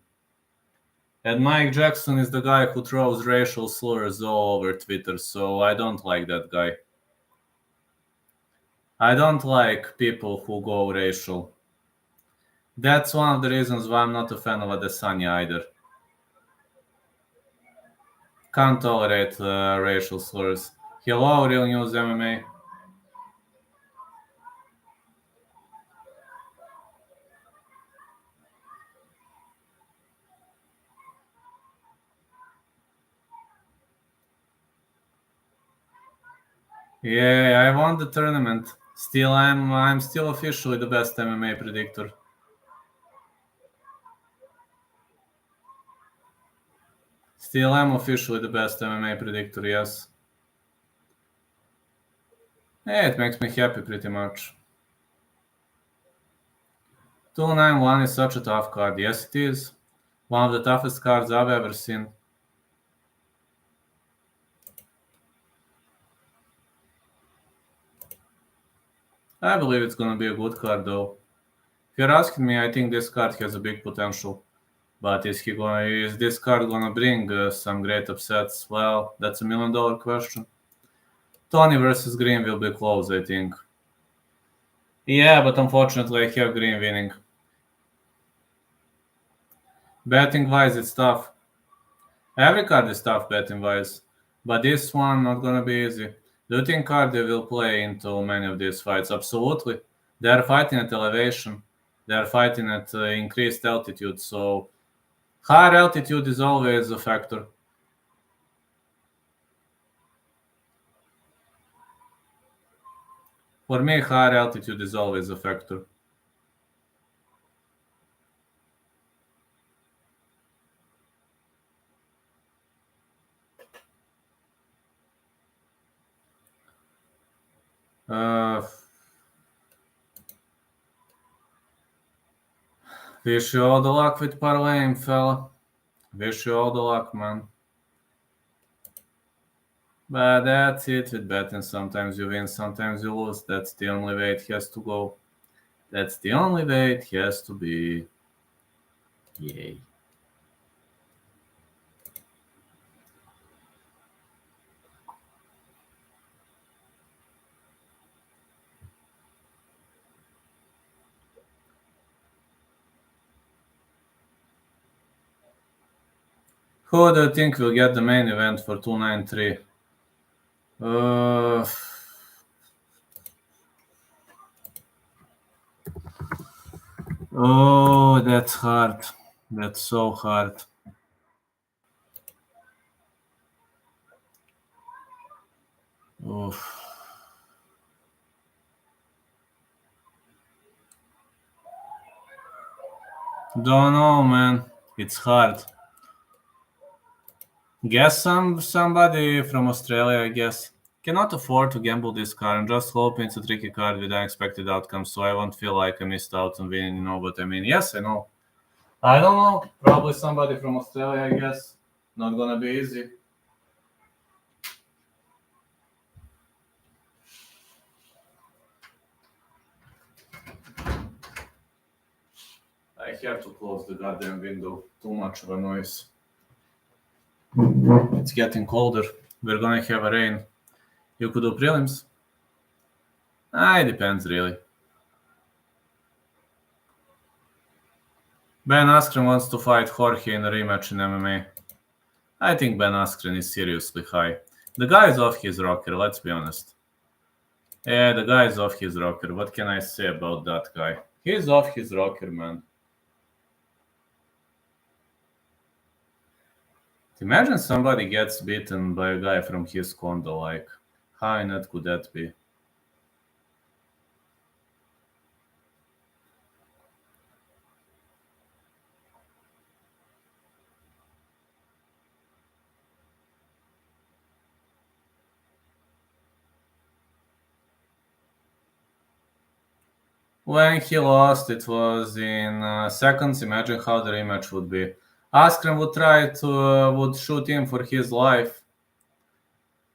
And Mike Jackson is the guy who throws racial slurs all over Twitter, so I don't like that guy. I don't like people who go racial. That's one of the reasons why I'm not a fan of Adesanya either. Can't tolerate racial slurs. Hello, Real News MMA. Yeah, I won the tournament. Still, I'm still officially the best MMA predictor. Still, I'm officially the best MMA predictor. Yes. Yeah, it makes me happy pretty much. 291 is such a tough card. Yes, it is. One of the toughest cards I've ever seen. I believe it's gonna be a good card though. If you're asking me, I think this card has a big potential. But is this card gonna bring some great upsets? Well, that's $1 million question. Tony versus Green will be close, I think. Yeah, but unfortunately I have Green winning. Betting wise, it's tough. Every card is tough betting wise, but this one not gonna be easy. Do you think cardio will play into many of these fights? Absolutely. They are fighting at elevation. They are fighting at increased altitude, so higher altitude is always a factor. For me, higher altitude is always a factor. Wish you all the luck with parlaying, fella. Wish you all the luck, man. But that's it with betting. Sometimes you win, sometimes you lose. That's the only way it has to go. That's the only way it has to be. Yay. Who do you think will get the main event for 293? Oh, that's hard. That's so hard. Oof. Don't know, man. It's hard. Guess somebody from Australia, I guess. Cannot afford to gamble this card. I'm just hoping it's a tricky card with unexpected outcomes, so I won't feel like I missed out on winning. You know what I mean? Yes, I know. I don't know. Probably somebody from Australia, I guess. Not gonna be easy. I have to close the goddamn window. Too much of a noise. It's getting colder. We're gonna have a rain. You could do prelims? It depends, really. Ben Askren wants to fight Jorge in a rematch in MMA. I think Ben Askren is seriously high. The guy is off his rocker, let's be honest. Yeah, the guy is off his rocker. What can I say about that guy? He's off his rocker, man. Imagine somebody gets beaten by a guy from his condo, like, how net could that be? When he lost, it was in seconds. Imagine how the rematch would be. Askren would try to would shoot him for his life,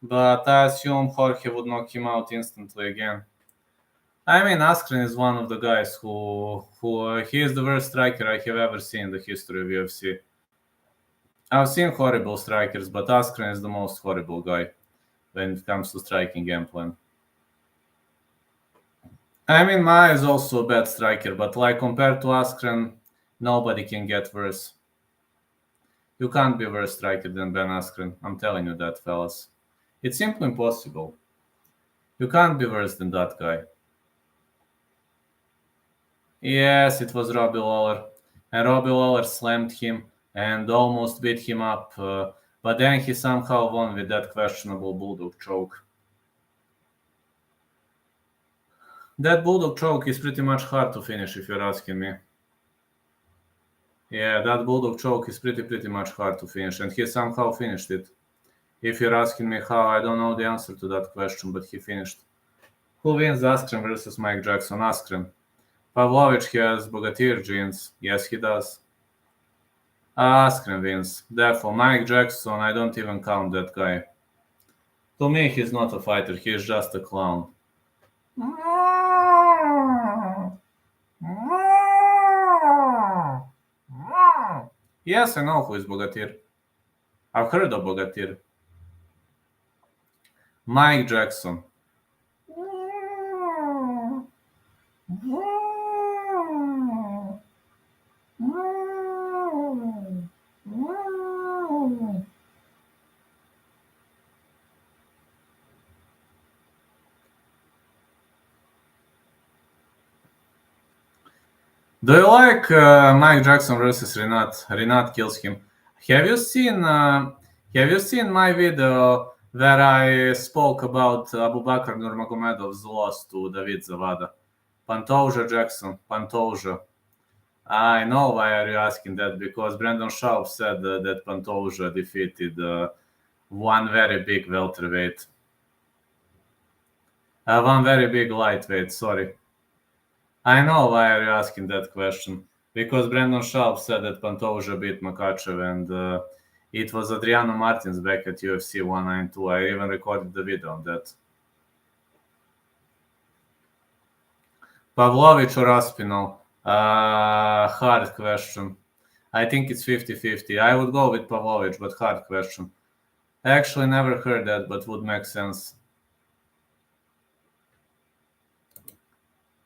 but I assume Jorge would knock him out instantly again. I mean, Askren is one of the guys who he is the worst striker I have ever seen in the history of UFC. I've seen horrible strikers, but Askren is the most horrible guy when it comes to striking game plan. I mean, Ma is also a bad striker, but like compared to Askren, nobody can get worse. You can't be a worse striker than Ben Askren. I'm telling you that, fellas. It's simply impossible. You can't be worse than that guy. Yes, it was Robbie Lawler. And Robbie Lawler slammed him and almost beat him up, but then he somehow won with that questionable bulldog choke. That bulldog choke is pretty much hard to finish if you're asking me. Yeah, that bulldog choke is pretty much hard to finish, and he somehow finished it. If you're asking me how, I don't know the answer to that question, but he finished. Who wins Askren versus Mike Jackson? Askren. Pavlovich has Bogatir genes. Yes, he does. Askren wins. Therefore, Mike Jackson, I don't even count that guy. To me, he's not a fighter. He's just a clown. Yes, I know who is Bogatir. I've heard of Bogatir. Mike Jackson. Do you like Mike Jackson versus Rinat? Rinat kills him. Have you seen my video where I spoke about Abu Bakr Nurmagomedov's loss to David Zavada? Pantoja Jackson, Pantoja. I know why are you asking that, because Brandon Schaub said that Pantoja defeated one very big welterweight. One very big lightweight, sorry. I know why are you asking that question. Because Brandon Schaub said that Pantoja beat Makachev, and it was Adriano Martins back at UFC 192. I even recorded the video on that. Pavlovich or Aspinall? Hard question. I think it's 50-50. I would go with Pavlovich, but hard question. I actually never heard that, but would make sense.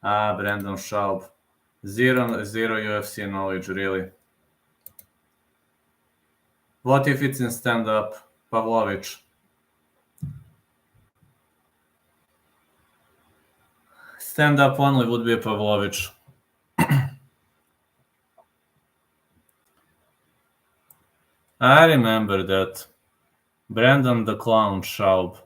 Brandon Schaub. Zero UFC knowledge, really. What if it's in stand-up? Pavlovich. Stand-up only would be Pavlovich. I remember that. Brandon the Clown Schaub.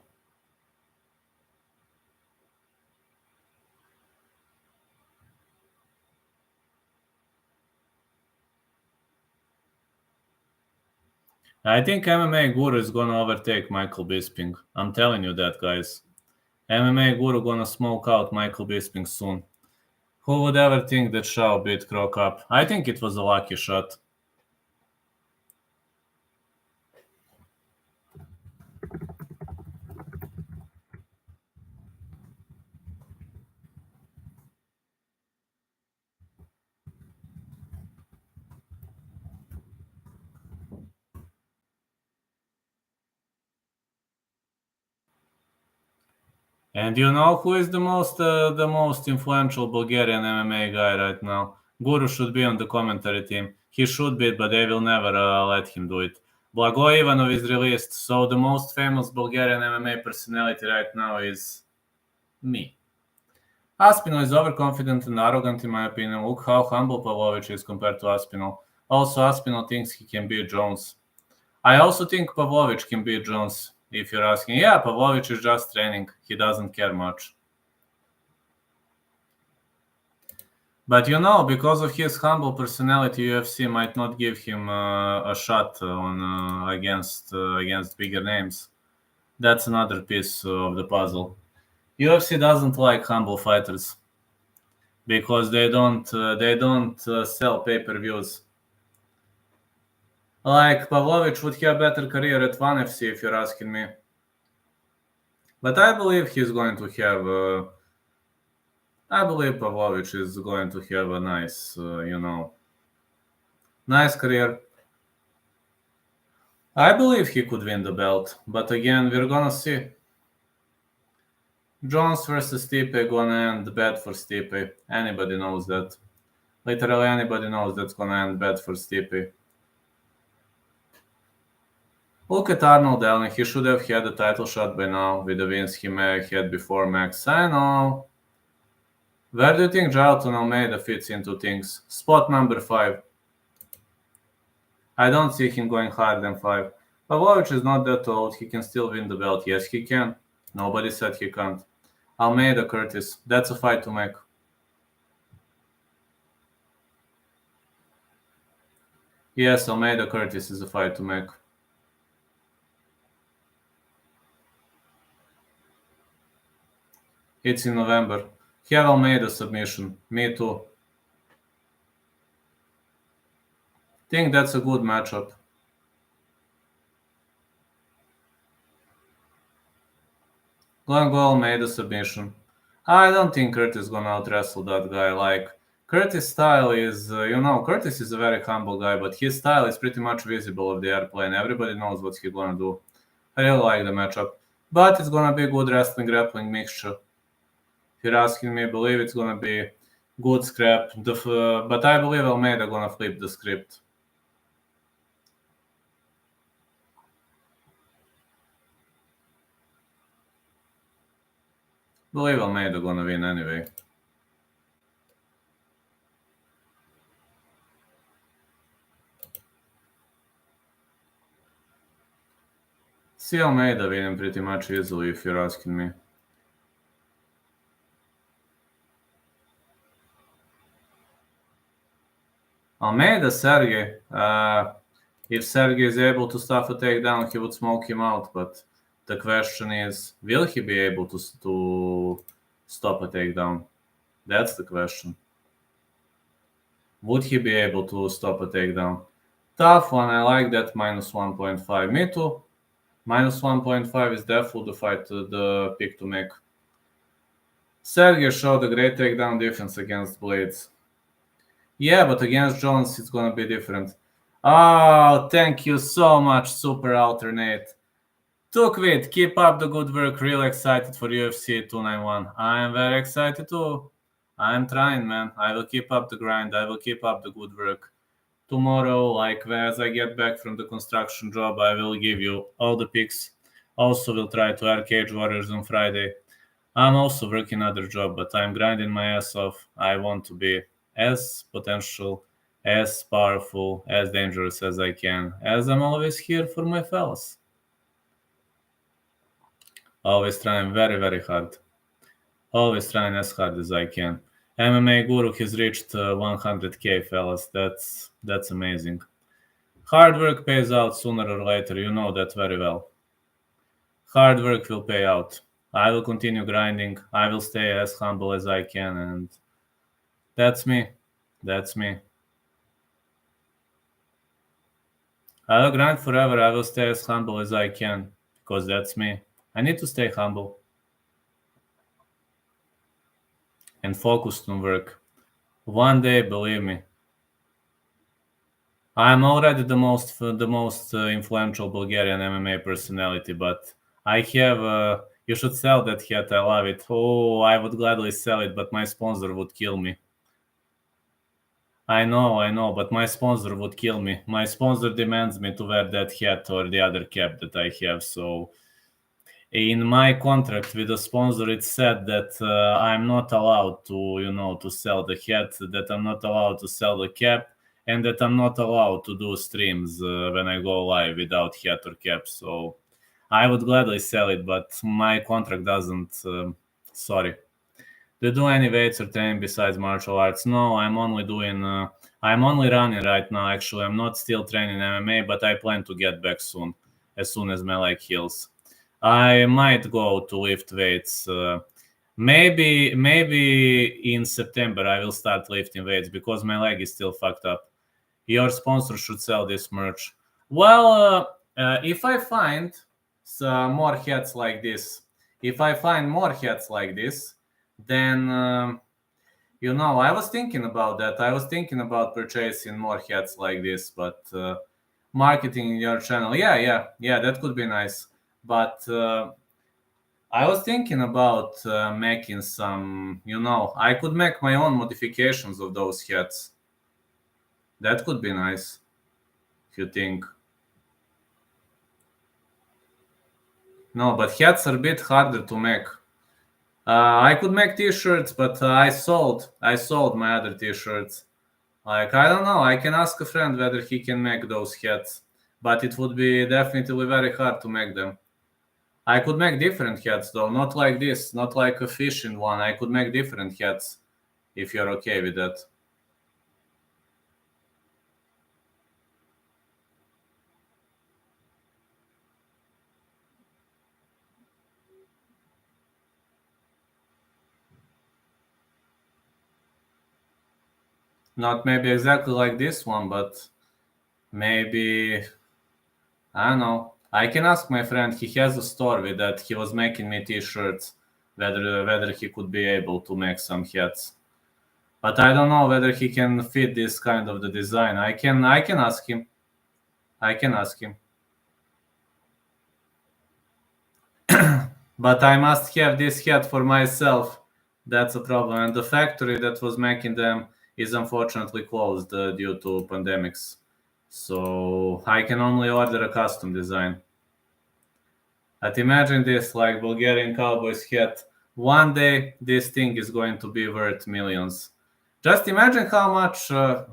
I think MMA Guru is gonna overtake Michael Bisping. I'm telling you that, guys. MMA Guru gonna smoke out Michael Bisping soon. Who would ever think that Schaub beat Crow Cup? I think it was a lucky shot. And you know who is the most influential Bulgarian MMA guy right now? Guru should be on the commentary team. He should be, but they will never let him do it. Blago Ivanov is released, so the most famous Bulgarian MMA personality right now is me. Aspinall is overconfident and arrogant, in my opinion. Look how humble Pavlovich is compared to Aspinall. Also, Aspinall thinks he can beat Jones. I also think Pavlovich can beat Jones, if you're asking. Yeah, Pavlovich is just training. He doesn't care much. But you know, because of his humble personality, UFC might not give him a shot on against bigger names. That's another piece of the puzzle. UFC doesn't like humble fighters. because they don't sell pay-per-views. Like, Pavlovich would have better career at ONE FC, if you're asking me. But I believe he's going to have... I believe Pavlovich is going to have a nice, nice career. I believe he could win the belt, but again, we're gonna see. Jones versus Stipe gonna end bad for Stipe. Anybody knows that. Literally anybody knows that's gonna end bad for Stipe. Look at Arnold Allen. He should have had a title shot by now with the wins he may have had before Max. I know. Where do you think Jailton Almeida fits into things? Spot number 5. I don't see him going higher than 5. Pavlovich is not that old. He can still win the belt. Yes, he can. Nobody said he can't. Almeida Curtis. That's a fight to make. Yes, Almeida Curtis is a fight to make. It's in November. Have Almeida submission. Me too. Think that's a good matchup. Gonna go Almeida submission. I don't think Curtis gonna out-wrestle that guy. Like, Curtis' style is, Curtis is a very humble guy, but his style is pretty much visible of the airplane. Everybody knows what he's gonna do. I really like the matchup. But it's gonna be a good wrestling grappling mixture. If you're asking me, I believe it's gonna be good scrap. But I believe Almeida gonna flip the script. Believe Almeida gonna win anyway. See Almeida winning pretty much easily, if you're asking me. Almeida, Sergey. If Sergey is able to stuff a takedown, he would smoke him out. But the question is, will he be able to stop a takedown? That's the question. Would he be able to stop a takedown? Tough one. I like that minus 1.5. Me too. Minus 1.5 is definitely the pick to make. Sergey showed a great takedown defense against Blades. Yeah, but against Jones, it's gonna be different. Oh, thank you so much, Super Alternate. Tukvit, keep up the good work. Real excited for UFC 291. I am very excited too. I am trying, man. I will keep up the grind. I will keep up the good work. Tomorrow, like as I get back from the construction job, I will give you all the picks. Also, will try to air Cage Warriors on Friday. I'm also working another job, but I'm grinding my ass off. I want to be as potential, as powerful, as dangerous as I can, as I'm always here for my fellas. Always trying very, very hard. Always trying as hard as I can. MMA Guru has reached 100k, fellas. That's amazing. Hard work pays out sooner or later. You know that very well. Hard work will pay out. I will continue grinding. I will stay as humble as I can, and that's me. That's me. I will grind forever. I will stay as humble as I can, because that's me. I need to stay humble and focused on work. One day, believe me, I am already the most influential Bulgarian MMA personality, but I have. You should sell that hat. I love it. Oh, I would gladly sell it, but my sponsor would kill me. I know, but my sponsor would kill me. My sponsor demands me to wear that hat or the other cap that I have. So, in my contract with the sponsor, it said that I'm not allowed to sell the hat, that I'm not allowed to sell the cap, and that I'm not allowed to do streams when I go live without hat or cap. So I would gladly sell it, but my contract doesn't. Sorry. Do you do any weights or training besides martial arts? No, I'm only running right now. Actually, I'm not still training MMA, but I plan to get back soon as my leg heals. I might go to lift weights Maybe in September I will start lifting weights because my leg is still fucked up. Your sponsor should sell this merch. Well, if I find some more hats like this, then I was thinking about that. I was thinking about purchasing more hats like this, but marketing in your channel, yeah, that could be nice. But I was thinking about making some, I could make my own modifications of those hats. That could be nice, if you think. No, but hats are a bit harder to make. I could make t-shirts, but I sold my other t-shirts. Like, I don't know, I can ask a friend whether he can make those hats, but it would be definitely very hard to make them. I could make different hats though, not like this, not like a fishing one. I could make different hats if you're okay with that. Not maybe exactly like this one, but maybe, I don't know. I can ask my friend. He has a store with that. He was making me t-shirts. Whether he could be able to make some hats, but I don't know whether he can fit this kind of the design. I can ask him. I can ask him. But I must have this hat for myself. That's a problem. And the factory that was making them is unfortunately closed due to pandemics. So I can only order a custom design. But imagine this, like Bulgarian Cowboys hat. One day this thing is going to be worth millions. Just imagine how much. Uh,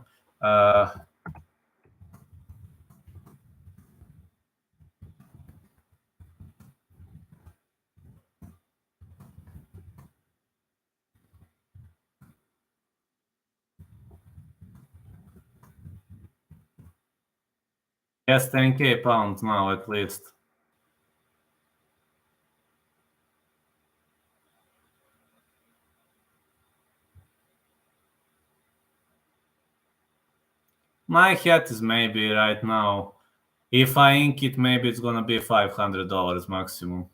yes, 10k pounds now at least. My hat is maybe right now. If I ink it, maybe it's gonna be $500 maximum.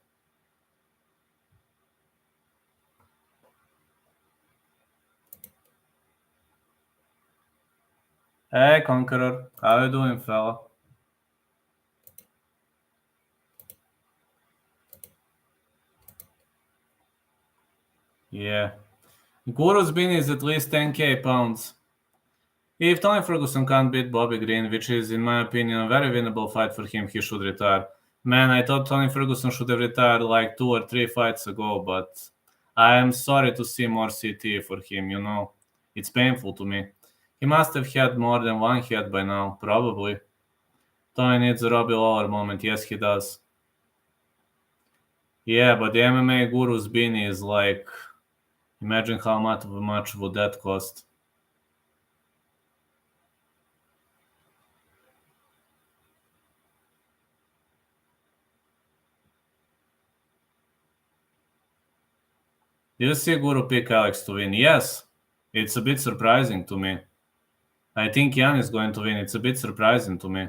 Hey, Conqueror, how you doing, fella? Yeah. Guru's bin is at least 10k pounds. If Tony Ferguson can't beat Bobby Green, which is, in my opinion, a very winnable fight for him, he should retire. Man, I thought Tony Ferguson should have retired like 2 or 3 fights ago, but I am sorry to see more CT for him. It's painful to me. He must have had more than one hit by now, probably. Tony needs a Robbie Lawler moment. Yes, he does. Yeah, but the MMA Guru's beanie is like, imagine how much would that cost. Do you see Guru pick Alex to win? Yes. It's a bit surprising to me. I think Jan is going to win. It's a bit surprising to me.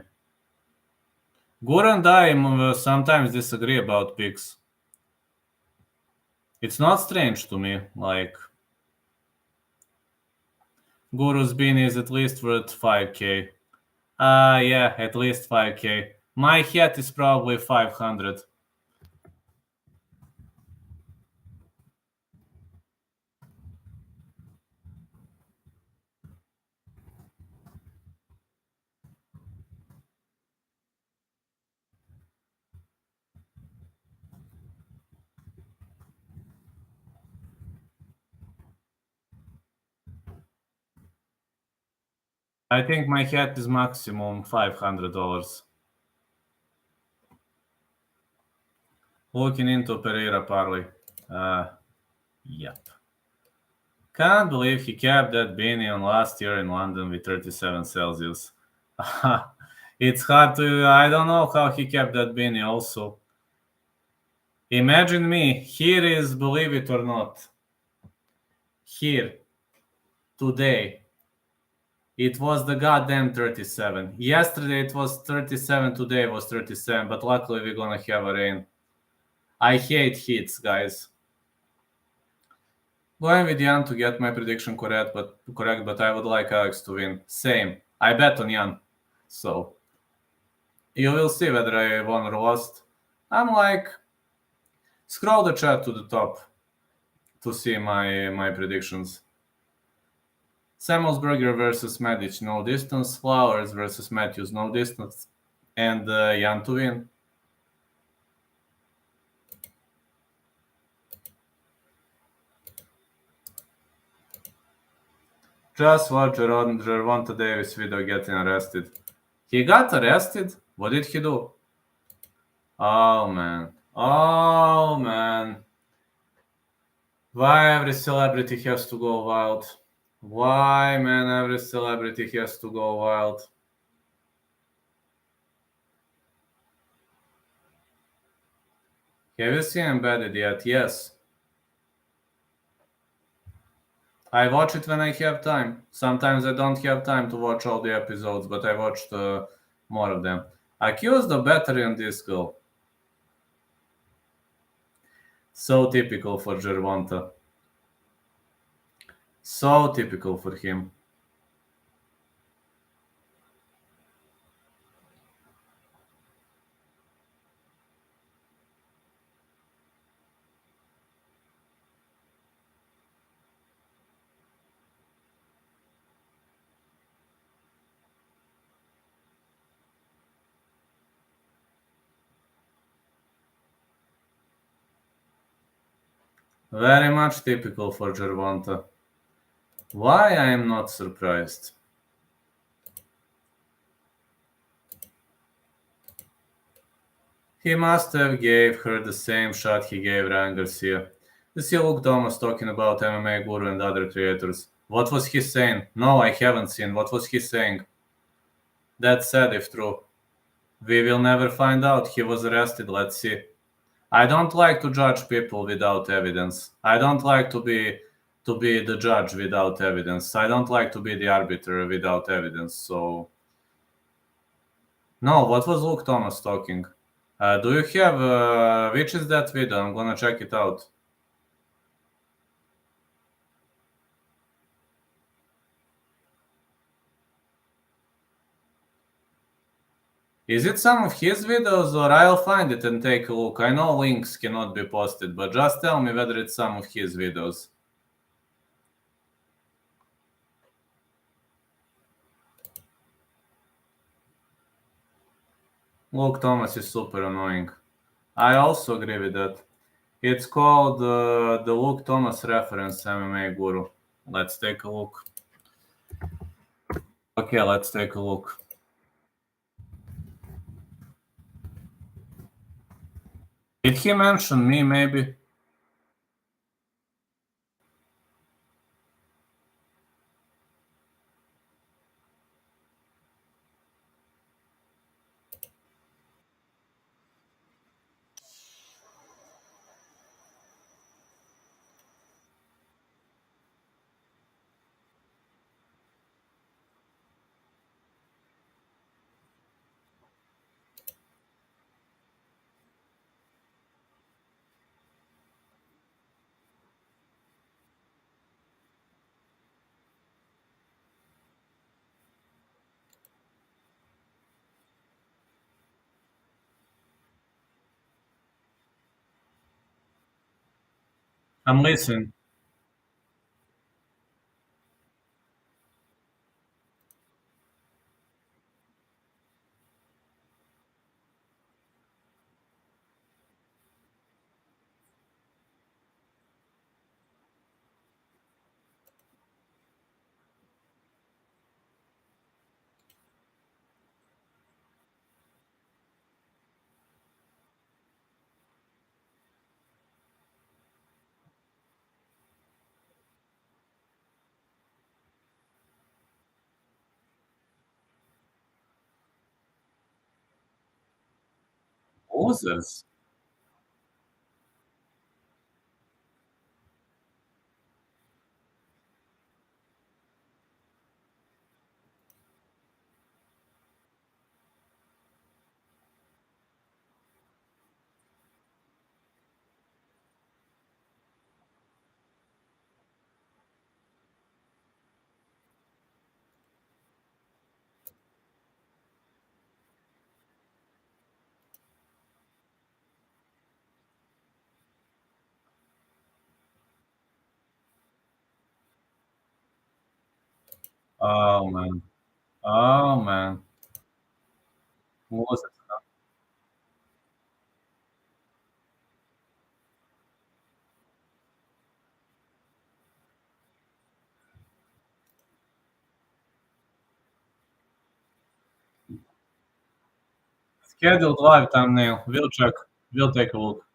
Guru and I sometimes disagree about picks. It's not strange to me. Like, Guru's beanie is at least worth 5k. Yeah, at least 5k. My hat is probably 500. I think my hat is maximum $500. Looking into Pereira parlay. Yep. Can't believe he kept that beanie on last year in London with 37 Celsius. It's hard to. I don't know how he kept that beanie also. Imagine me. Here is, believe it or not, here, today, it was the goddamn 37. Yesterday it was 37, today was 37, but luckily we're gonna have a rain. I hate heats, guys. Going with Jan to get my prediction correct, but I would like Alex to win. Same. I bet on Jan. So you will see whether I won or lost. I'm like, scroll the chat to the top to see my predictions. Samuelsberger versus Medic, no distance. Flowers versus Matthews, no distance. And Jan to win. Just watch Gervonta Davis video getting arrested. He got arrested? What did he do? Oh man. Oh man. Why every celebrity has to go wild? Why, man, every celebrity has to go wild? Have you seen Embedded yet? Yes. I watch it when I have time. Sometimes I don't have time to watch all the episodes, but I watched more of them. Accused the battery on this girl. So typical for Gervonta. So typical for him. Very much typical for Gervonta. Why I am not surprised? He must have gave her the same shot he gave Ryan Garcia. You see Luke Thomas talking about MMA Guru and other creators. What was he saying? No, I haven't seen. What was he saying? That's sad if true. We will never find out. He was arrested. Let's see. I don't like to judge people without evidence. I don't like to be the judge without evidence. I don't like to be the arbiter without evidence. So no, what was Luke Thomas talking? Do you have which is that video? I'm gonna check it out. Is it some of his videos or I'll find it and take a look? I know links cannot be posted, but just tell me whether it's some of his videos. Luke Thomas is super annoying. I also agree with that. It's called the Luke Thomas Reference MMA Guru. Let's take a look. Okay, let's take a look. Did he mention me maybe? I'm listening. Losers. Oh man. Oh man. Moses. Scheduled live thumbnail. We'll check. We'll take a look.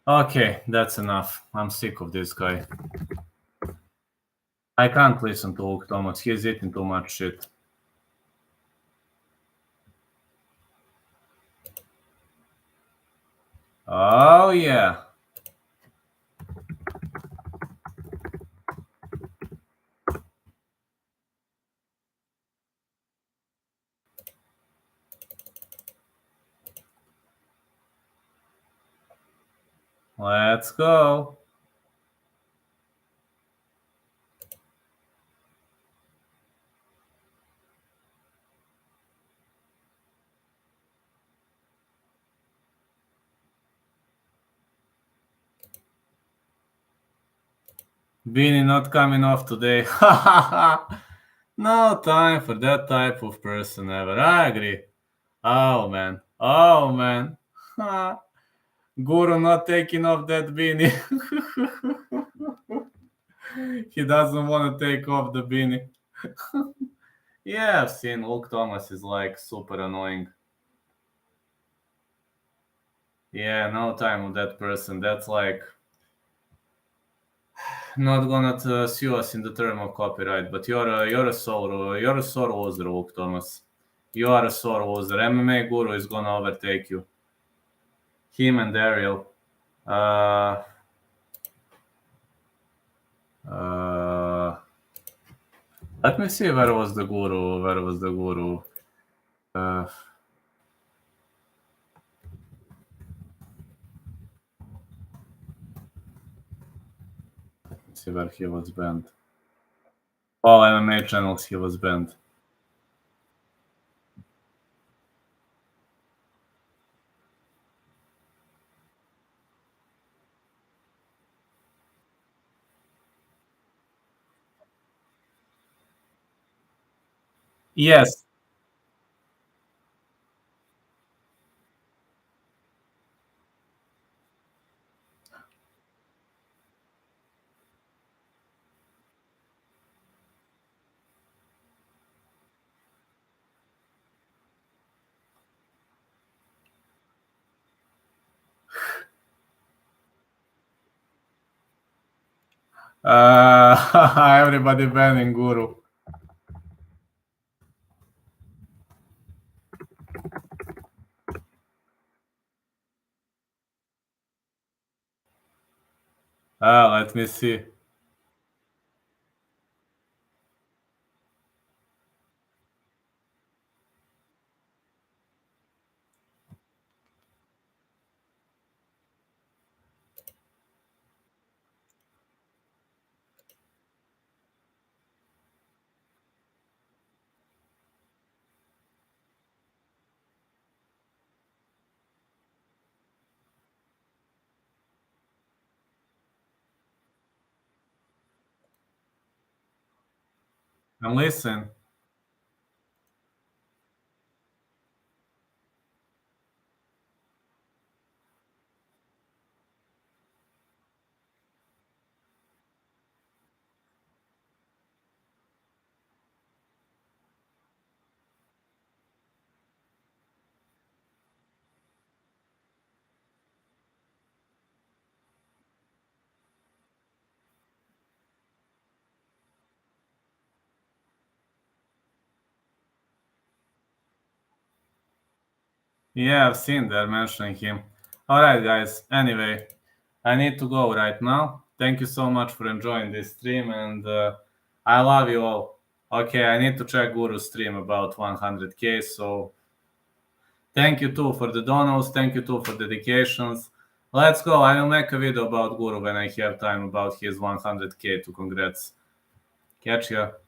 Okay, that's enough. I'm sick of this guy. I can't listen to Luke Thomas. He's eating too much shit. Oh yeah. Let's go. Beanie not coming off today. No time for that type of person ever. I agree. Oh man. Oh man. Guru not taking off that beanie. He doesn't want to take off the beanie. Yeah, I've seen Luke Thomas is like super annoying. Yeah, no time with that person. That's like not gonna sue us in the term of copyright, but you're a sore loser, Luke Thomas. You are a sore loser. MMA Guru is gonna overtake you. Him and Ariel. Uh, uh, Let me see where was the Guru. Where was the Guru? Uh, let's see where he was banned. All MMA channels he was banned. Yes. Everybody banning Guru. Let me see. And listen. Yeah, I've seen they're mentioning him. All right, guys. Anyway, I need to go right now. Thank you so much for enjoying this stream, and I love you all. Okay, I need to check Guru's stream about 100K. So thank you too for the donos. Thank you too for dedications. Let's go. I will make a video about Guru when I have time about his 100K to congrats. Catch ya.